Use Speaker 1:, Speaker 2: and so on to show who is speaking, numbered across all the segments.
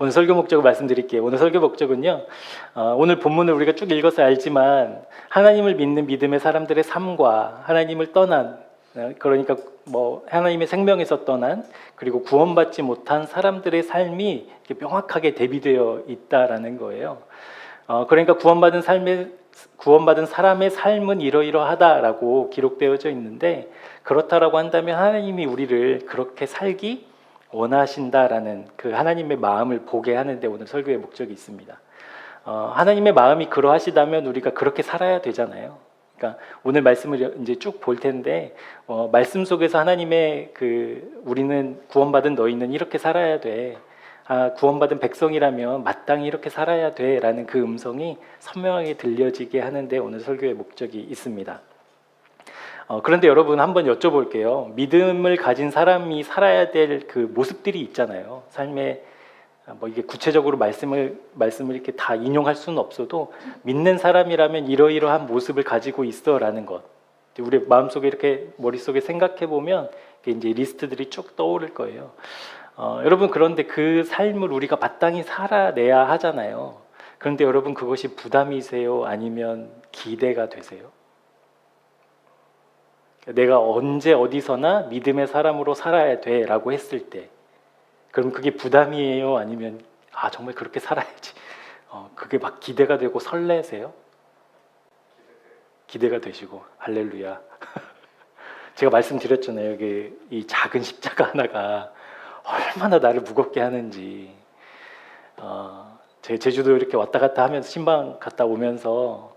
Speaker 1: 오늘 설교 목적을 말씀드릴게요. 오늘 설교 목적은요, 오늘 본문을 우리가 쭉 읽어서 알지만 하나님을 믿는 믿음의 사람들의 삶과 하나님을 떠난, 그러니까 뭐 하나님의 생명에서 떠난, 그리고 구원받지 못한 사람들의 삶이 이렇게 명확하게 대비되어 있다라는 거예요. 그러니까 구원받은 사람의 삶은 이러이러하다라고 기록되어져 있는데, 그렇다라고 한다면 하나님이 우리를 그렇게 살기 원하신다라는 그 하나님의 마음을 보게 하는데 오늘 설교의 목적이 있습니다. 하나님의 마음이 그러하시다면 우리가 그렇게 살아야 되잖아요. 그러니까 오늘 말씀을 이제 쭉 볼 텐데, 말씀 속에서 하나님의 우리는 구원받은 너희는 이렇게 살아야 돼. 구원받은 백성이라면 마땅히 이렇게 살아야 돼라는 그 음성이 선명하게 들려지게 하는데 오늘 설교의 목적이 있습니다. 그런데 여러분 한번 여쭤볼게요. 믿음을 가진 사람이 살아야 될 그 모습들이 있잖아요. 삶에 뭐 이게 구체적으로 말씀을 이렇게 다 인용할 수는 없어도 믿는 사람이라면 이러이러한 모습을 가지고 있어라는 것. 우리 마음속에 이렇게 머릿속에 생각해 보면 이제 리스트들이 쭉 떠오를 거예요. 여러분 그런데 그 삶을 우리가 마땅히 살아내야 하잖아요. 그런데 여러분 그것이 부담이세요? 아니면 기대가 되세요? 내가 언제 어디서나 믿음의 사람으로 살아야 돼라고 했을 때 그럼 그게 부담이에요? 아니면 정말 그렇게 살아야지, 그게 막 기대가 되고 설레세요? 기대가 되시고 할렐루야. 제가 말씀드렸잖아요. 이 작은 십자가 하나가 얼마나 나를 무겁게 하는지. 제 제주도 이렇게 왔다 갔다 하면서 신방 갔다 오면서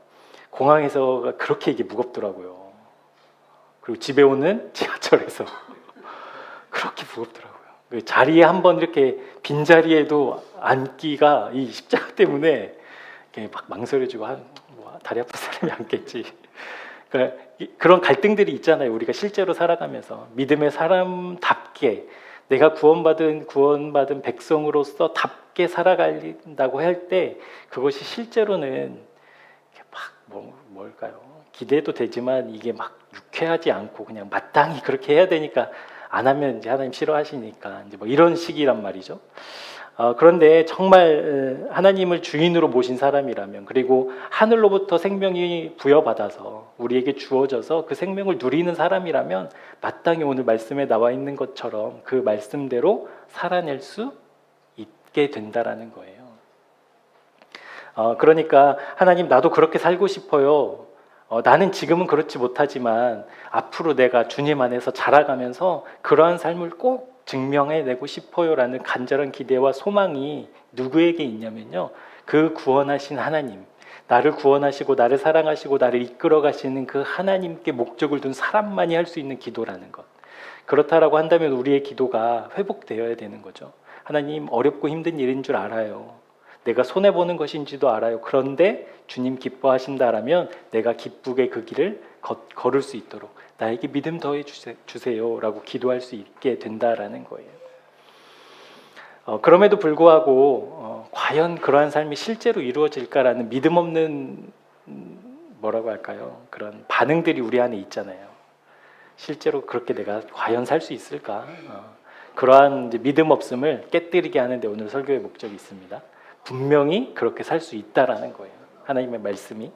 Speaker 1: 공항에서 그렇게 이게 무겁더라고요. 그리고 집에 오는 지하철에서 그렇게 무겁더라고요. 그 자리에 한번 이렇게 빈자리에도 앉기가 이 십자가 때문에 막 망설여지고 뭐 다리 아픈 사람이 앉겠지. 그러니까 그런 갈등들이 있잖아요. 우리가 실제로 살아가면서 믿음의 사람답게 내가 구원받은 백성으로서 답게 살아간다고 할 때 그것이 실제로는 막 뭘까요? 기대도 되지만 이게 막 유쾌하지 않고 그냥 마땅히 그렇게 해야 되니까 안 하면 이제 하나님 싫어하시니까 이제 뭐 이런 식이란 말이죠. 그런데 정말 하나님을 주인으로 모신 사람이라면, 그리고 하늘로부터 생명이 부여받아서 우리에게 주어져서 그 생명을 누리는 사람이라면 마땅히 오늘 말씀에 나와 있는 것처럼 그 말씀대로 살아낼 수 있게 된다라는 거예요. 그러니까 하나님 나도 그렇게 살고 싶어요. 나는 지금은 그렇지 못하지만 앞으로 내가 주님 안에서 자라가면서 그러한 삶을 꼭 증명해내고 싶어요라는 간절한 기대와 소망이 누구에게 있냐면요, 그 구원하신 하나님, 나를 구원하시고 나를 사랑하시고 나를 이끌어 가시는 그 하나님께 목적을 둔 사람만이 할 수 있는 기도라는 것. 그렇다라고 한다면 우리의 기도가 회복되어야 되는 거죠. 하나님, 어렵고 힘든 일인 줄 알아요. 내가 손해보는 것인지도 알아요. 그런데 주님 기뻐하신다라면 내가 기쁘게 그 길을 걸을 수 있도록 나에게 믿음 더해 주세요라고 기도할 수 있게 된다라는 거예요. 그럼에도 불구하고 과연 그러한 삶이 실제로 이루어질까라는 믿음 없는 뭐라고 할까요? 그런 반응들이 우리 안에 있잖아요. 실제로 그렇게 내가 과연 살 수 있을까? 그러한 이제 믿음 없음을 깨뜨리게 하는데 오늘 설교의 목적이 있습니다. 분명히 그렇게 살 수 있다라는 거예요. 하나님의 말씀이.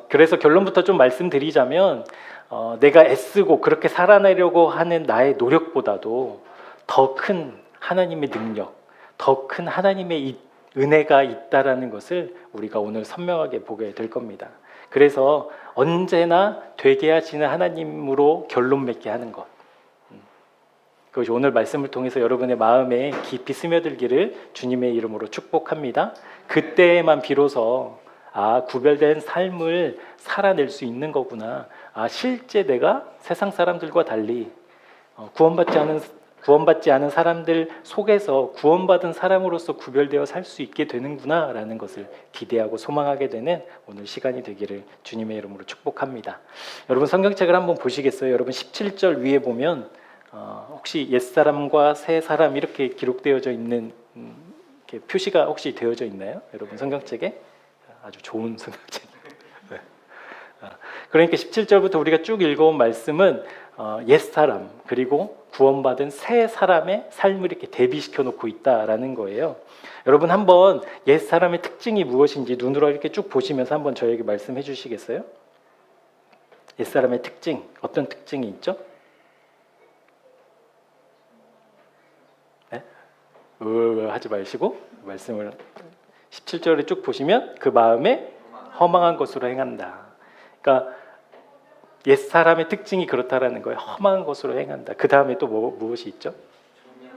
Speaker 1: 그래서 결론부터 좀 말씀드리자면 내가 애쓰고 그렇게 살아내려고 하는 나의 노력보다도 더 큰 하나님의 능력, 더 큰 하나님의 은혜가 있다라는 것을 우리가 오늘 선명하게 보게 될 겁니다. 그래서 언제나 되게 하시는 하나님으로 결론 맺게 하는 것, 그것이 오늘 말씀을 통해서 여러분의 마음에 깊이 스며들기를 주님의 이름으로 축복합니다. 그때에만 비로소 구별된 삶을 살아낼 수 있는 거구나. 실제 내가 세상 사람들과 달리 구원받지 않은 사람들 속에서 구원받은 사람으로서 구별되어 살 수 있게 되는구나라는 것을 기대하고 소망하게 되는 오늘 시간이 되기를 주님의 이름으로 축복합니다. 여러분 성경책을 한번 보시겠어요? 여러분 17절 위에 보면 혹시 옛사람과 새사람 이렇게 기록되어져 있는 이렇게 표시가 혹시 되어져 있나요? 여러분 성경책에? 아주 좋은 성경책. 네. 그러니까 17절부터 우리가 쭉 읽어온 말씀은 옛사람 그리고 구원받은 새 사람의 삶을 이렇게 대비시켜 놓고 있다라는 거예요. 여러분 한번 옛 사람의 특징이 무엇인지 눈으로 이렇게 쭉 보시면서 한번 저에게 말씀해 주시겠어요? 옛 사람의 특징, 어떤 특징이 있죠? 네? 하지 마시고 말씀을 17절에 쭉 보시면 그 마음에 허망한 것으로 행한다. 그러니까 옛 사람의 특징이 그렇다라는 거예요. 허망한 것으로 행한다. 그 다음에 또 무엇이 있죠?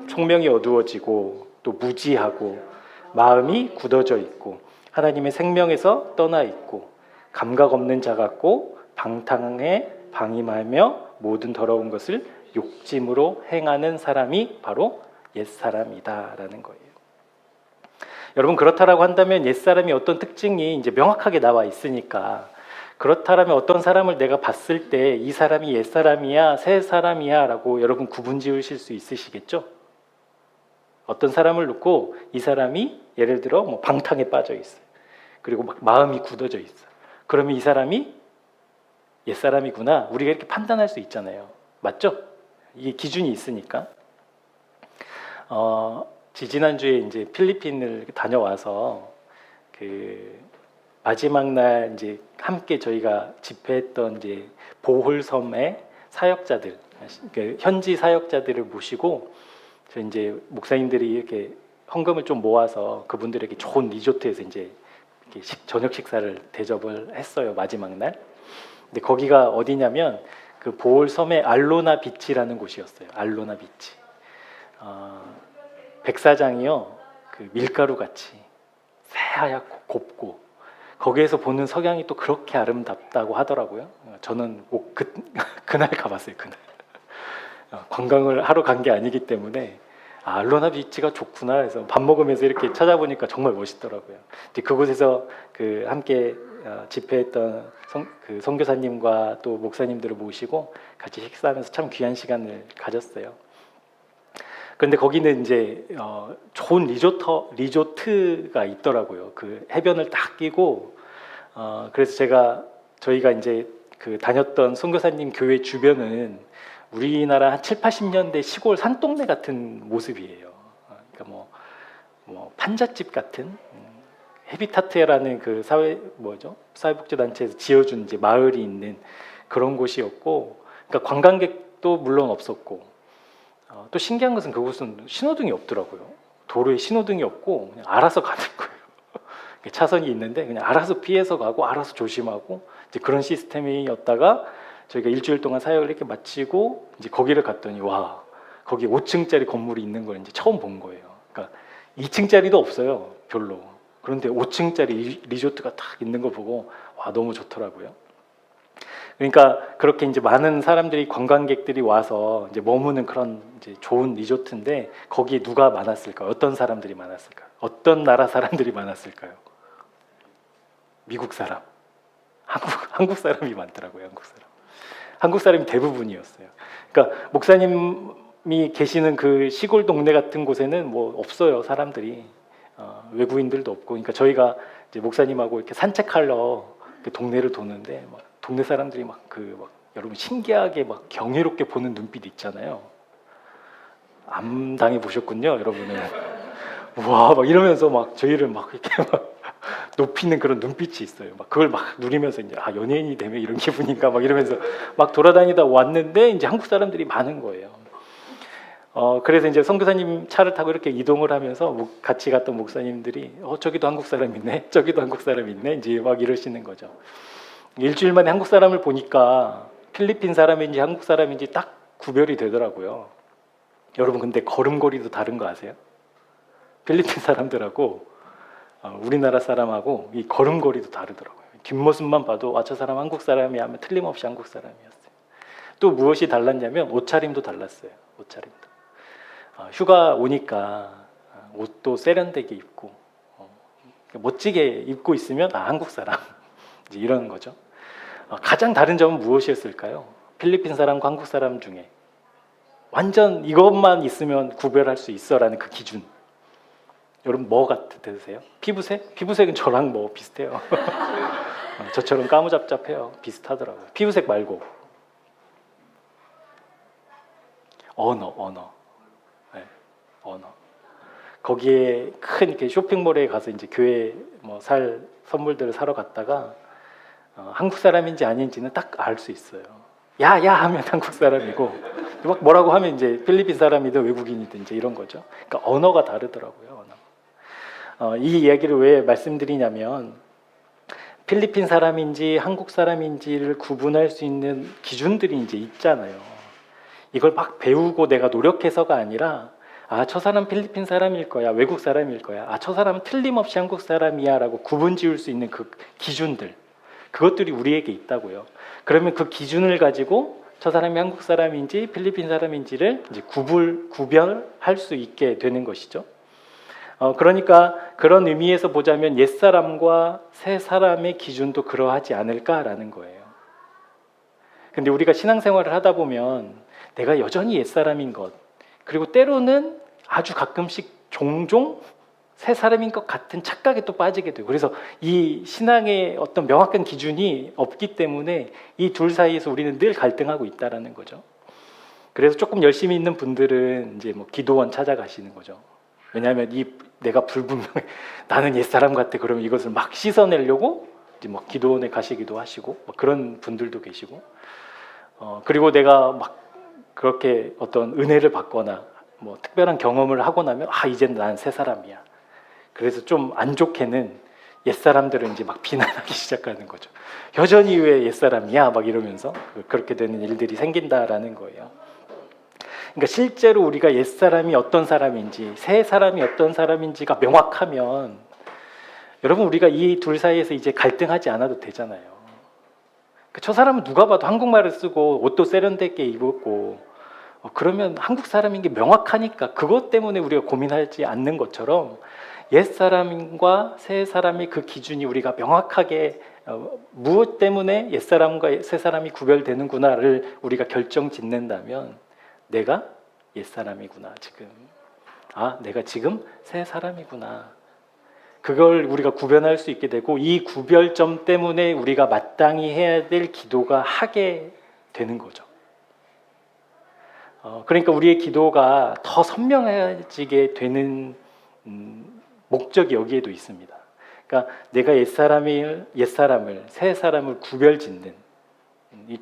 Speaker 1: 총명이 어두워지고 또 무지하고 마음이 굳어져 있고 하나님의 생명에서 떠나 있고 감각 없는 자 같고 방탕에 방임하며 모든 더러운 것을 욕심으로 행하는 사람이 바로 옛 사람이다라는 거예요. 여러분 그렇다라고 한다면 옛 사람이 어떤 특징이 이제 명확하게 나와 있으니까 그렇다라면 어떤 사람을 내가 봤을 때 이 사람이 옛 사람이야, 새 사람이야라고 여러분 구분 지으실 수 있으시겠죠? 어떤 사람을 놓고 이 사람이 예를 들어 뭐 방탕에 빠져 있어요. 그리고 막 마음이 굳어져 있어. 그러면 이 사람이 옛 사람이구나. 우리가 이렇게 판단할 수 있잖아요. 맞죠? 이게 기준이 있으니까. 지난주에 이제 필리핀을 다녀와서 그 마지막 날 이제 함께 저희가 집회했던 이제 보홀섬의 사역자들, 현지 사역자들을 모시고 저 이제 목사님들이 이렇게 헌금을 좀 모아서 그분들에게 좋은 리조트에서 이제 이렇게 저녁 식사를 대접을 했어요. 마지막 날. 근데 거기가 어디냐면 그 보홀섬의 알로나 비치라는 곳이었어요. 알로나 비치. 백사장이요, 그 밀가루 같이 새하얗고 곱고 거기에서 보는 석양이 또 그렇게 아름답다고 하더라고요. 저는 그날 가봤어요. 그날 관광을 하러 간 게 아니기 때문에 알로나 비치가 좋구나 해서 밥 먹으면서 이렇게 찾아보니까 정말 멋있더라고요. 그곳에서 그 함께 집회했던 선교사님과 또 목사님들을 모시고 같이 식사하면서 참 귀한 시간을 가졌어요. 그런데 거기는 이제 좋은 리조트가 있더라고요. 그 해변을 딱 끼고 그래서 저희가 이제 그 다녔던 선교사님 교회 주변은 우리나라 한 7, 80년대 시골 산동네 같은 모습이에요. 그러니까 뭐 판잣집 같은 헤비타트라는 그 사회복지단체에서 지어준 이제 마을이 있는 그런 곳이었고, 그러니까 관광객도 물론 없었고. 또 신기한 것은 그곳은 신호등이 없더라고요. 도로에 신호등이 없고 그냥 알아서 가는 거예요. 차선이 있는데 그냥 알아서 피해서 가고 알아서 조심하고 이제 그런 시스템이었다가 저희가 일주일 동안 사역을 이렇게 마치고 이제 거기를 갔더니 와, 거기 5층짜리 건물이 있는 걸 이제 처음 본 거예요. 그러니까 2층짜리도 없어요, 별로. 그런데 5층짜리 리조트가 딱 있는 거 보고 와, 너무 좋더라고요. 그러니까 그렇게 이제 많은 사람들이 관광객들이 와서 이제 머무는 그런 이제 좋은 리조트인데 거기에 누가 많았을까요? 어떤 사람들이 많았을까요? 어떤 나라 사람들이 많았을까요? 미국 사람, 한국 사람이 많더라고요. 한국 사람이 대부분이었어요. 그러니까 목사님이 계시는 그 시골 동네 같은 곳에는 뭐 없어요, 사람들이. 외국인들도 없고. 그러니까 저희가 이제 목사님하고 이렇게 산책하러 그 동네를 도는데 막 동네 사람들이 막 여러분 신기하게 막 경이롭게 보는 눈빛 있잖아요. 암 당해 보셨군요, 여러분은. 와, 막 이러면서 막 저희를 막 이렇게 막 높이는 그런 눈빛이 있어요. 막 그걸 막 누리면서 이제 연예인이 되면 이런 기분인가 막 이러면서 막 돌아다니다 왔는데 이제 한국 사람들이 많은 거예요. 그래서 이제 선교사님 차를 타고 이렇게 이동을 하면서 같이 갔던 목사님들이 저기도 한국 사람 있네, 저기도 한국 사람 있네, 이제 막 이러시는 거죠. 일주일 만에 한국 사람을 보니까 필리핀 사람인지 한국 사람인지 딱 구별이 되더라고요. 여러분 근데 걸음걸이도 다른 거 아세요? 필리핀 사람들하고 우리나라 사람하고 이 걸음걸이도 다르더라고요. 뒷모습만 봐도 저 사람 한국 사람이야 하면 틀림없이 한국 사람이었어요. 또 무엇이 달랐냐면 옷차림도 달랐어요. 옷차림도. 휴가 오니까 옷도 세련되게 입고 멋지게 입고 있으면 한국 사람 이제 이런 거죠. 가장 다른 점은 무엇이었을까요? 필리핀 사람과 한국 사람 중에 완전 이것만 있으면 구별할 수 있어라는 그 기준. 여러분 뭐 같으세요? 피부색? 피부색은 저랑 뭐 비슷해요. 저처럼 까무잡잡해요. 비슷하더라고요. 피부색 말고 언어. 네, 언어. 거기에 큰 이렇게 쇼핑몰에 가서 이제 교회 뭐 살 선물들을 사러 갔다가 한국 사람인지 아닌지는 딱 알 수 있어요. 야야 하면 한국 사람이고 막 뭐라고 하면 이제 필리핀 사람이든 외국인이든 이제 이런 거죠. 그러니까 언어가 다르더라고요. 이 이야기를 왜 말씀드리냐면 필리핀 사람인지 한국 사람인지를 구분할 수 있는 기준들이 이제 있잖아요. 이걸 막 배우고 내가 노력해서가 아니라 저 사람 필리핀 사람일 거야, 외국 사람일 거야, 저 사람은 틀림없이 한국 사람이야 라고 구분 지을 수 있는 그 기준들, 그것들이 우리에게 있다고요. 그러면 그 기준을 가지고 저 사람이 한국 사람인지 필리핀 사람인지를 이제 구별할 수 있게 되는 것이죠. 그러니까 그런 의미에서 보자면 옛사람과 새사람의 기준도 그러하지 않을까라는 거예요. 근데 우리가 신앙생활을 하다 보면 내가 여전히 옛사람인 것, 그리고 때로는 아주 가끔씩 종종 새사람인 것 같은 착각에 또 빠지게 돼요. 그래서 이 신앙의 어떤 명확한 기준이 없기 때문에 이 둘 사이에서 우리는 늘 갈등하고 있다라는 거죠. 그래서 조금 열심히 있는 분들은 이제 뭐 기도원 찾아가시는 거죠. 왜냐하면 내가 불분명해, 나는 옛사람 같아, 그러면 이것을 막 씻어내려고 이제 뭐 기도원에 가시기도 하시고 뭐 그런 분들도 계시고, 그리고 내가 막 그렇게 어떤 은혜를 받거나 뭐 특별한 경험을 하고 나면 이젠 난 새 사람이야. 그래서 좀 안 좋게는 옛사람들은 이제 막 비난하기 시작하는 거죠. 여전히 왜 옛사람이야? 막 이러면서 그렇게 되는 일들이 생긴다라는 거예요. 그러니까 실제로 우리가 옛사람이 어떤 사람인지 새 사람이 어떤 사람인지가 명확하면 여러분 우리가 이 둘 사이에서 이제 갈등하지 않아도 되잖아요. 저 사람은 누가 봐도 한국말을 쓰고 옷도 세련되게 입었고 그러면 한국 사람인 게 명확하니까 그것 때문에 우리가 고민하지 않는 것처럼 옛사람과 새사람의 그 기준이 우리가 명확하게 무엇 때문에 옛사람과 새사람이 구별되는구나를 우리가 결정짓는다면 내가 옛사람이구나 지금, 내가 지금 새사람이구나, 그걸 우리가 구별할 수 있게 되고 이 구별점 때문에 우리가 마땅히 해야 될 기도가 하게 되는 거죠. 그러니까 우리의 기도가 더 선명해지게 되는 목적이 여기에도 있습니다. 그러니까 내가 옛사람을 새사람을 구별짓는,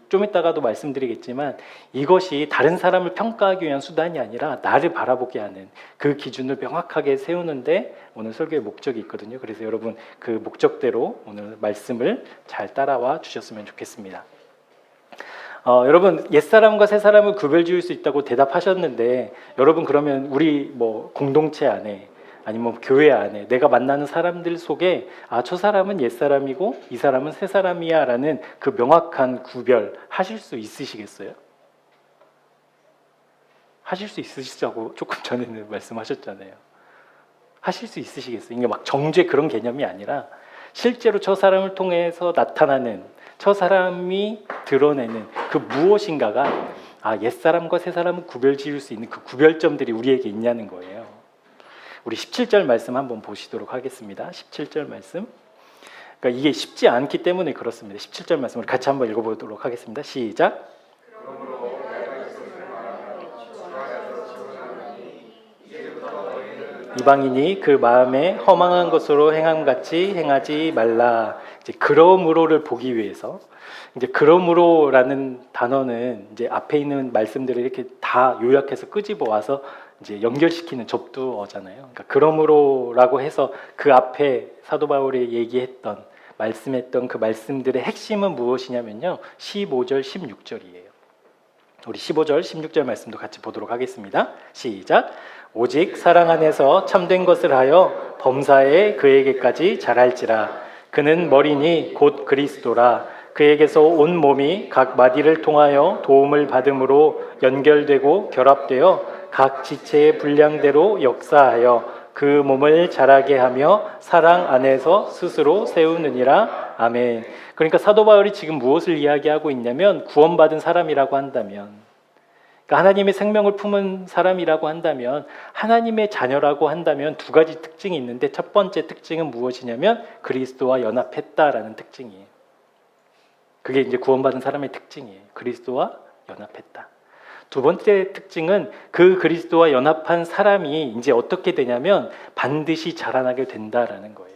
Speaker 1: 좀 이따가도 말씀드리겠지만 이것이 다른 사람을 평가하기 위한 수단이 아니라 나를 바라보게 하는 그 기준을 명확하게 세우는데 오늘 설교의 목적이 있거든요. 그래서 여러분 그 목적대로 오늘 말씀을 잘 따라와 주셨으면 좋겠습니다. 여러분 옛사람과 새사람을 구별지을 수 있다고 대답하셨는데 여러분 그러면 우리 뭐 공동체 안에 아니면 교회 안에 내가 만나는 사람들 속에 저 사람은 옛사람이고 이 사람은 새사람이야 라는 그 명확한 구별 하실 수 있으시겠어요? 하실 수 있으시자고 조금 전에는 말씀하셨잖아요. 하실 수 있으시겠어요? 이게 막 정죄 그런 개념이 아니라 실제로 저 사람을 통해서 나타나는, 저 사람이 드러내는 그 무엇인가가 옛사람과 새사람을 구별지을 수 있는 그 구별점들이 우리에게 있냐는 거예요. 우리 17절 말씀 한번 보시도록 하겠습니다. 17절 말씀. 그러니까 이게 쉽지 않기 때문에 그렇습니다. 17절 말씀 우리 같이 한번 읽어보도록 하겠습니다. 시작. 이방인이 그 마음에 허망한 것으로 행함같이 행하지 말라. 이제 그러므로를 보기 위해서, 이제 그러므로라는 단어는 이제 앞에 있는 말씀들을 이렇게 다 요약해서 끄집어 와서 이제 연결시키는 접두어잖아요. 그러니까 그러므로라고 해서 그 앞에 사도 바울이 얘기했던 말씀했던 그 말씀들의 핵심은 무엇이냐면요, 15절 16절이에요. 우리 15절 16절 말씀도 같이 보도록 하겠습니다. 시작. 오직 사랑 안에서 참된 것을 하여 범사에 그에게까지 자랄지라. 그는 머리니 곧 그리스도라. 그에게서 온 몸이 각 마디를 통하여 도움을 받음으로 연결되고 결합되어 각 지체의 분량대로 역사하여 그 몸을 자라게 하며 사랑 안에서 스스로 세우느니라. 아멘. 그러니까 사도 바울이 지금 무엇을 이야기하고 있냐면 구원받은 사람이라고 한다면, 그러니까 하나님의 생명을 품은 사람이라고 한다면, 하나님의 자녀라고 한다면 두 가지 특징이 있는데 첫 번째 특징은 무엇이냐면 그리스도와 연합했다라는 특징이에요. 그게 이제 구원받은 사람의 특징이에요. 그리스도와 연합했다. 두 번째 특징은 그 그리스도와 연합한 사람이 이제 어떻게 되냐면 반드시 자라나게 된다라는 거예요.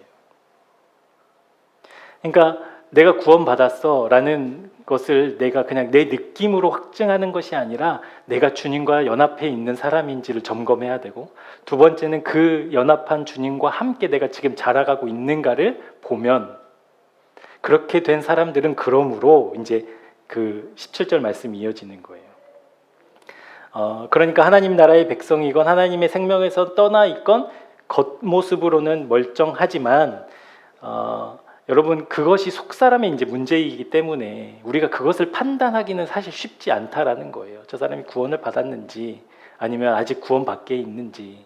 Speaker 1: 그러니까 내가 구원받았어 라는 것을 내가 그냥 내 느낌으로 확증하는 것이 아니라 내가 주님과 연합해 있는 사람인지를 점검해야 되고, 두 번째는 그 연합한 주님과 함께 내가 지금 자라가고 있는가를 보면, 그렇게 된 사람들은 그러므로 이제 그 17절 말씀이 이어지는 거예요. 그러니까 하나님 나라의 백성이건 하나님의 생명에서 떠나 있건 겉모습으로는 멀쩡하지만 여러분, 그것이 속사람의 이제 문제이기 때문에 우리가 그것을 판단하기는 사실 쉽지 않다라는 거예요. 저 사람이 구원을 받았는지 아니면 아직 구원 밖에 있는지,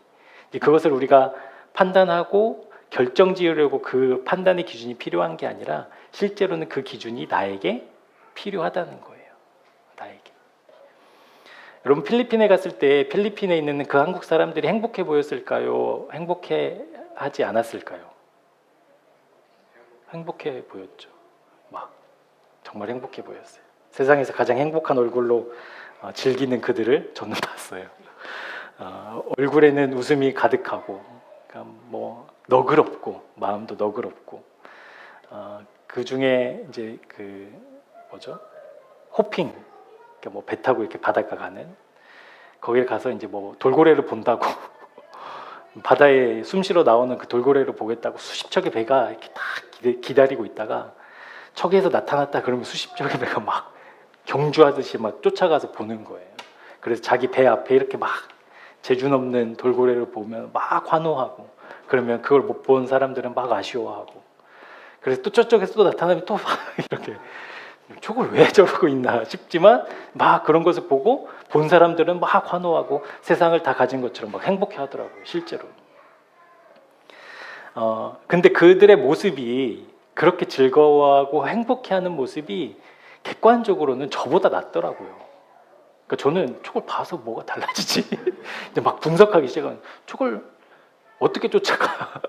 Speaker 1: 그것을 우리가 판단하고 결정 지으려고 그 판단의 기준이 필요한 게 아니라 실제로는 그 기준이 나에게 필요하다는 거예요. 나에게. 여러분, 필리핀에 갔을 때 필리핀에 있는 그 한국 사람들이 행복해 보였을까요? 행복해 하지 않았을까요? 행복해 보였죠. 막 정말 행복해 보였어요. 세상에서 가장 행복한 얼굴로 즐기는 그들을 저는 봤어요. 얼굴에는 웃음이 가득하고, 그러니까 뭐 너그럽고, 마음도 너그럽고, 그 중에 이제 그 뭐죠? 호핑, 그러니까 뭐 배 타고 이렇게 바닷가 가는, 거기에 가서 이제 뭐 돌고래를 본다고 바다에 숨 쉬러 나오는 그 돌고래를 보겠다고 수십 척의 배가 이렇게 딱 기다리고 있다가 저기에서 나타났다 그러면 수십 척의 배가 막 경주하듯이 막 쫓아가서 보는 거예요. 그래서 자기 배 앞에 이렇게 막 재주 넘는 돌고래를 보면 막 환호하고, 그러면 그걸 못 본 사람들은 막 아쉬워하고, 그래서 또 저쪽에서 또 나타나면 또 막 이렇게 저걸 왜 저러고 있나 싶지만 막 그런 것을 보고 본 사람들은 막 환호하고 세상을 다 가진 것처럼 막 행복해 하더라고요, 실제로. 근데 그들의 모습이, 그렇게 즐거워하고 행복해하는 모습이 객관적으로는 저보다 낫더라고요. 그러니까 저는 저걸 봐서 뭐가 달라지지? 이제 막 분석하기 시작하면 저걸 어떻게 쫓아가?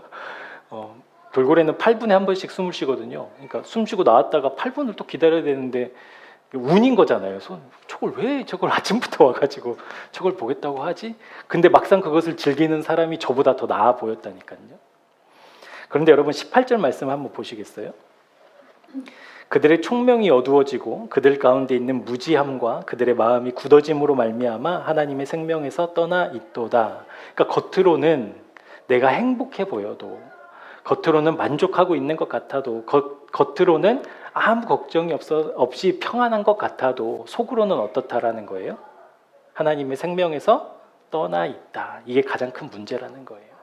Speaker 1: 돌고래는 8분에 한 번씩 숨을 쉬거든요. 그러니까 숨 쉬고 나왔다가 8분을 또 기다려야 되는데 운인 거잖아요. 저걸 왜 저걸 아침부터 와가지고 저걸 보겠다고 하지? 근데 막상 그것을 즐기는 사람이 저보다 더 나아 보였다니까요. 그런데 여러분, 18절 말씀 한번 보시겠어요? 그들의 총명이 어두워지고 그들 가운데 있는 무지함과 그들의 마음이 굳어짐으로 말미암아 하나님의 생명에서 떠나 있도다. 그러니까 겉으로는 내가 행복해 보여도, 겉으로는 만족하고 있는 것 같아도, 겉으로는 아무 걱정이 없이 평안한 것 같아도 속으로는 어떻다라는 거예요? 하나님의 생명에서 떠나 있다. 이게 가장 큰 문제라는 거예요.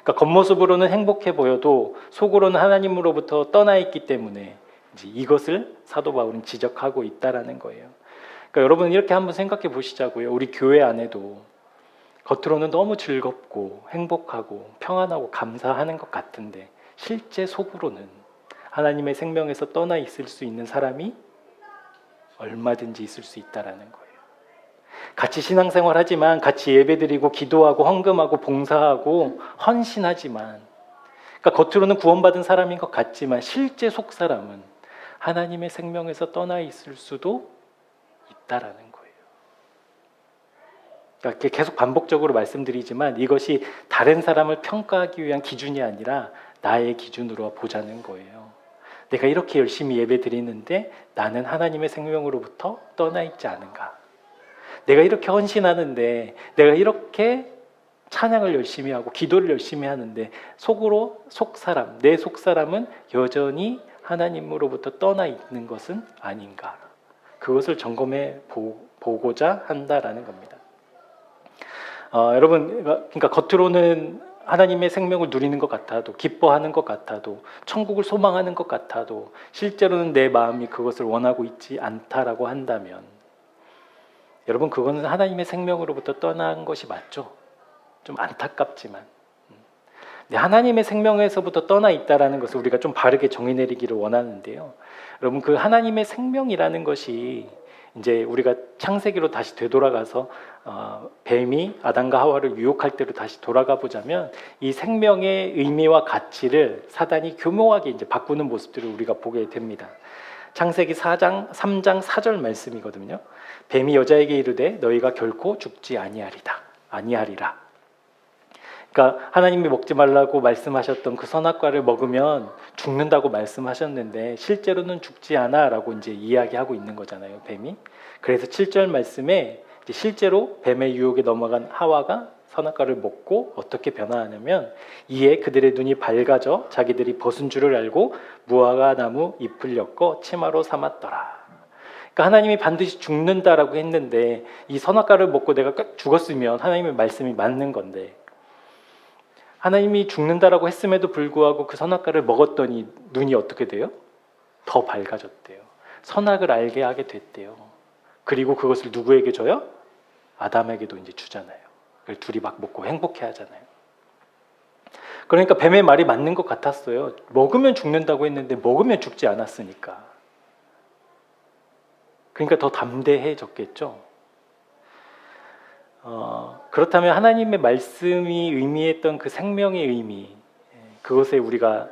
Speaker 1: 그러니까 겉모습으로는 행복해 보여도 속으로는 하나님으로부터 떠나 있기 때문에 이제 이것을 사도 바울은 지적하고 있다라는 거예요. 그러니까 여러분, 이렇게 한번 생각해 보시자고요. 우리 교회 안에도 겉으로는 너무 즐겁고 행복하고 평안하고 감사하는 것 같은데 실제 속으로는 하나님의 생명에서 떠나 있을 수 있는 사람이 얼마든지 있을 수 있다라는 거예요. 같이 신앙생활 하지만, 같이 예배드리고 기도하고 헌금하고 봉사하고 헌신하지만, 그러니까 겉으로는 구원받은 사람인 것 같지만 실제 속 사람은 하나님의 생명에서 떠나 있을 수도 있다라는 거예요. 그러니까 계속 반복적으로 말씀드리지만 이것이 다른 사람을 평가하기 위한 기준이 아니라 나의 기준으로 보자는 거예요. 내가 이렇게 열심히 예배드리는데 나는 하나님의 생명으로부터 떠나 있지 않은가? 내가 이렇게 헌신하는데, 내가 이렇게 찬양을 열심히 하고 기도를 열심히 하는데 속으로 속사람, 내 속사람은 여전히 하나님으로부터 떠나 있는 것은 아닌가? 그것을 점검해 보고자 한다라는 겁니다. 여러분, 그러니까 겉으로는 하나님의 생명을 누리는 것 같아도, 기뻐하는 것 같아도, 천국을 소망하는 것 같아도 실제로는 내 마음이 그것을 원하고 있지 않다라고 한다면, 여러분, 그거는 하나님의 생명으로부터 떠난 것이 맞죠? 좀 안타깝지만, 하나님의 생명에서부터 떠나 있다라는 것을 우리가 좀 바르게 정의 내리기를 원하는데요. 여러분, 그 하나님의 생명이라는 것이 이제 우리가 창세기로 다시 되돌아가서 뱀이 아담과 하와를 유혹할 때로 다시 돌아가 보자면 이 생명의 의미와 가치를 사단이 교묘하게 이제 바꾸는 모습들을 우리가 보게 됩니다. 창세기 3장 4절 말씀이거든요. 뱀이 여자에게 이르되 너희가 결코 죽지 아니하리라. 그러니까 하나님이 먹지 말라고 말씀하셨던 그 선악과를 먹으면 죽는다고 말씀하셨는데 실제로는 죽지 않아라고 이제 이야기하고 있는 거잖아요, 뱀이. 그래서 7절 말씀에 이제 실제로 뱀의 유혹에 넘어간 하와가 선악과를 먹고 어떻게 변화하냐면 이에 그들의 눈이 밝아져 자기들이 벗은 줄을 알고 무화과 나무 잎을 엮어 치마로 삼았더라. 그러니까 하나님이 반드시 죽는다라고 했는데 이 선악과를 먹고 내가 죽었으면 하나님의 말씀이 맞는 건데 하나님이 죽는다라고 했음에도 불구하고 그 선악과를 먹었더니 눈이 어떻게 돼요? 더 밝아졌대요. 선악을 알게 하게 됐대요. 그리고 그것을 누구에게 줘요? 아담에게도 이제 주잖아요. 그걸 둘이 막 먹고 행복해 하잖아요. 그러니까 뱀의 말이 맞는 것 같았어요. 먹으면 죽는다고 했는데 먹으면 죽지 않았으니까. 그러니까 더 담대해졌겠죠. 그렇다면 하나님의 말씀이 의미했던 그 생명의 의미, 그것에 우리가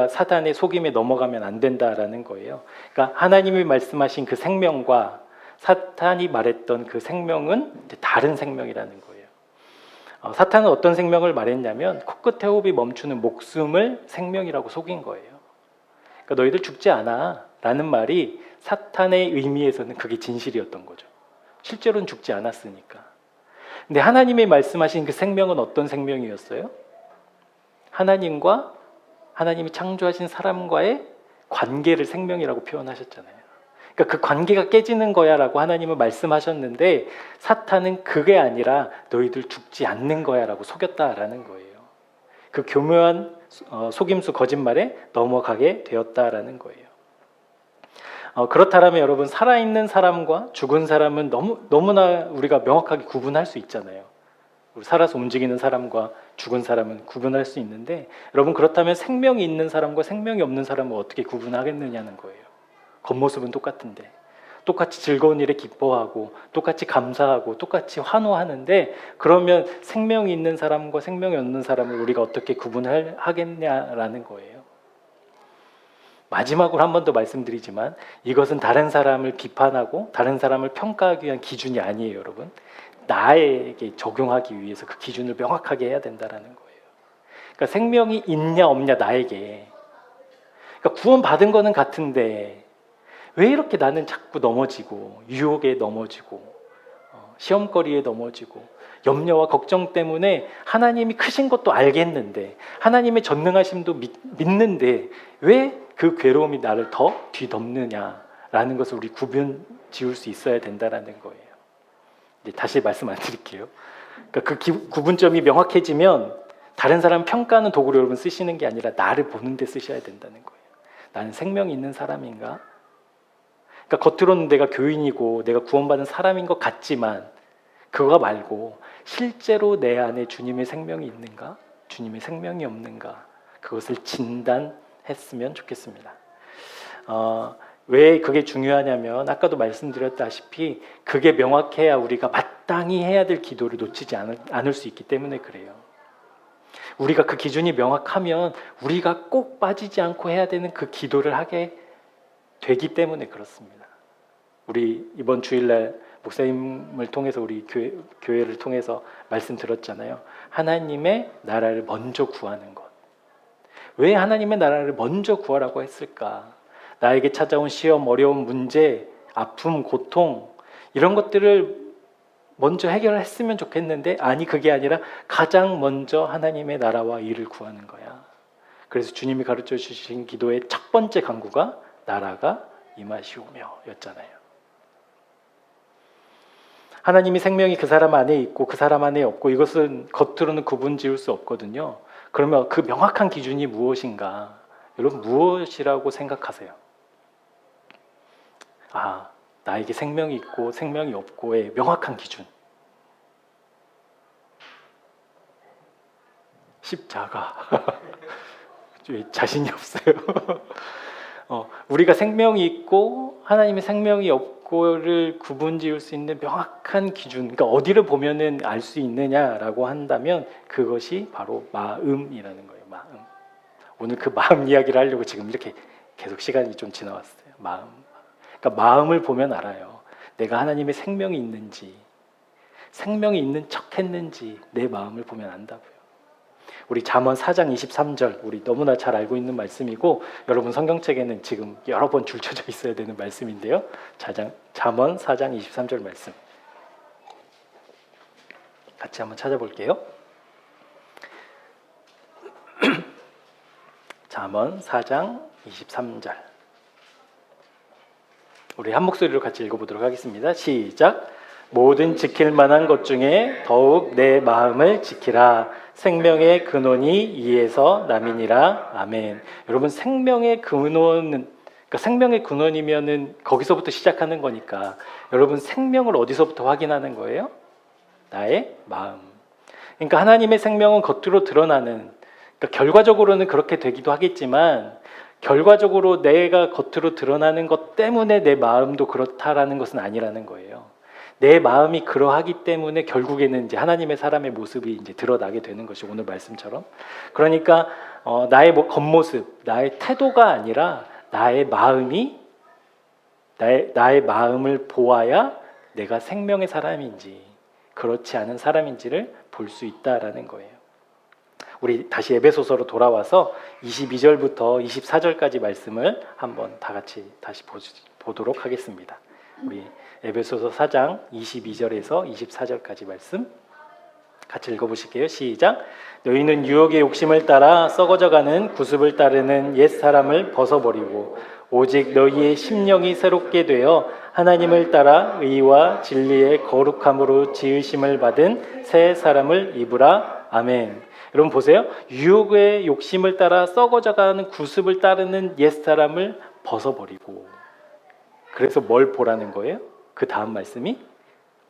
Speaker 1: 사탄의 속임에 넘어가면 안 된다라는 거예요. 그러니까 하나님이 말씀하신 그 생명과 사탄이 말했던 그 생명은 다른 생명이라는 거예요. 사탄은 어떤 생명을 말했냐면 코끝에 호흡이 멈추는 목숨을 생명이라고 속인 거예요. 그러니까 너희들 죽지 않아 라는 말이 사탄의 의미에서는 그게 진실이었던 거죠. 실제로는 죽지 않았으니까. 근데 하나님이 말씀하신 그 생명은 어떤 생명이었어요? 하나님과 하나님이 창조하신 사람과의 관계를 생명이라고 표현하셨잖아요. 그러니까 그 관계가 깨지는 거야 라고 하나님은 말씀하셨는데 사탄은 그게 아니라 너희들 죽지 않는 거야 라고 속였다라는 거예요. 그 교묘한 속임수 거짓말에 넘어가게 되었다라는 거예요. 그렇다면 여러분 살아있는 사람과 죽은 사람은 너무나 우리가 명확하게 구분할 수 있잖아요. 우리 살아서 움직이는 사람과 죽은 사람은 구분할 수 있는데 여러분 그렇다면 생명이 있는 사람과 생명이 없는 사람은 어떻게 구분하겠느냐는 거예요. 겉모습은 똑같은데 똑같이 즐거운 일에 기뻐하고 똑같이 감사하고 똑같이 환호하는데 그러면 생명이 있는 사람과 생명이 없는 사람을 우리가 어떻게 구분하겠냐라는 거예요. 마지막으로 한 번 더 말씀드리지만 이것은 다른 사람을 비판하고 다른 사람을 평가하기 위한 기준이 아니에요, 여러분. 나에게 적용하기 위해서 그 기준을 명확하게 해야 된다는 거예요. 그러니까 생명이 있냐 없냐 나에게. 그러니까 구원받은 거는 같은데 왜 이렇게 나는 자꾸 넘어지고 유혹에 넘어지고 시험거리에 넘어지고 염려와 걱정 때문에 하나님이 크신 것도 알겠는데 하나님의 전능하심도 믿는데 왜 그 괴로움이 나를 더 뒤덮느냐라는 것을 우리 구분 지을 수 있어야 된다는 거예요. 이제 다시 말씀 안 드릴게요. 그러니까 그 구분점이 명확해지면 다른 사람 평가하는 도구를 여러분 쓰시는 게 아니라 나를 보는 데 쓰셔야 된다는 거예요. 나는 생명이 있는 사람인가? 그러니까 겉으로는 내가 교인이고 내가 구원받은 사람인 것 같지만 그거 말고 실제로 내 안에 주님의 생명이 있는가? 주님의 생명이 없는가? 그것을 진단했으면 좋겠습니다. 왜 그게 중요하냐면 아까도 말씀드렸다시피 그게 명확해야 우리가 마땅히 해야 될 기도를 놓치지 않을 수 있기 때문에 그래요. 우리가 그 기준이 명확하면 우리가 꼭 빠지지 않고 해야 되는 그 기도를 하게 되기 때문에 그렇습니다. 우리 이번 주일날 목사님을 통해서 우리 교회를 통해서 말씀 들었잖아요. 하나님의 나라를 먼저 구하는 것. 왜 하나님의 나라를 먼저 구하라고 했을까? 나에게 찾아온 시험, 어려운 문제, 아픔, 고통 이런 것들을 먼저 해결했으면 좋겠는데 아니 그게 아니라 가장 먼저 하나님의 나라와 일을 구하는 거야. 그래서 주님이 가르쳐 주신 기도의 첫 번째 간구가 나라가 임하시오며 였잖아요. 하나님이 생명이 그 사람 안에 있고 그 사람 안에 없고 이것은 겉으로는 구분 지을 수 없거든요. 그러면 그 명확한 기준이 무엇인가? 여러분 무엇이라고 생각하세요? 나에게 생명이 있고 생명이 없고의 명확한 기준. 십자가. 자신이 없어요. 우리가 생명이 있고 하나님의 생명이 없고를 구분지을 수 있는 명확한 기준, 그러니까 어디를 보면은 알 수 있느냐라고 한다면 그것이 바로 마음이라는 거예요. 마음. 오늘 그 마음 이야기를 하려고 지금 이렇게 계속 시간이 좀 지나왔어요. 마음. 그러니까 마음을 보면 알아요. 내가 하나님의 생명이 있는지, 생명이 있는 척 했는지 내 마음을 보면 안다고요. 우리 잠언 4장 23절, 우리 너무나 잘 알고 있는 말씀이고 여러분 성경책에는 지금 여러 번 줄쳐져 있어야 되는 말씀인데요. 잠언 4장 23절 말씀 같이 한번 찾아볼게요. 잠언 4장 23절, 우리 한 목소리로 같이 읽어보도록 하겠습니다. 시작. 모든 지킬 만한 것 중에 더욱 내 마음을 지키라. 생명의 근원이 이에서 남이니라. 아멘. 여러분, 생명의 근원은, 그러니까 생명의 근원이면은 거기서부터 시작하는 거니까 여러분 생명을 어디서부터 확인하는 거예요? 나의 마음. 그러니까 하나님의 생명은 겉으로 드러나는, 그러니까 결과적으로는 그렇게 되기도 하겠지만 결과적으로 내가 겉으로 드러나는 것 때문에 내 마음도 그렇다라는 것은 아니라는 거예요. 내 마음이 그러하기 때문에 결국에는 이제 하나님의 사람의 모습이 이제 드러나게 되는 것이 오늘 말씀처럼. 그러니까 나의 겉모습, 나의 태도가 아니라 나의 마음이 나의 마음을 보아야 내가 생명의 사람인지 그렇지 않은 사람인지를 볼 수 있다라는 거예요. 우리 다시 에베소서로 돌아와서 22절부터 24절까지 말씀을 한번 다 같이 다시 보도록 하겠습니다. 우리 에베소서 4장 22절에서 24절까지 말씀 같이 읽어보실게요. 시작. 너희는 유혹의 욕심을 따라 썩어져가는 구습을 따르는 옛사람을 벗어버리고 오직 너희의 심령이 새롭게 되어 하나님을 따라 의와 진리의 거룩함으로 지으심을 받은 새 사람을 입으라. 아멘. 여러분 보세요. 유혹의 욕심을 따라 썩어져가는 구습을 따르는 옛사람을 벗어버리고, 그래서 뭘 보라는 거예요? 그 다음 말씀이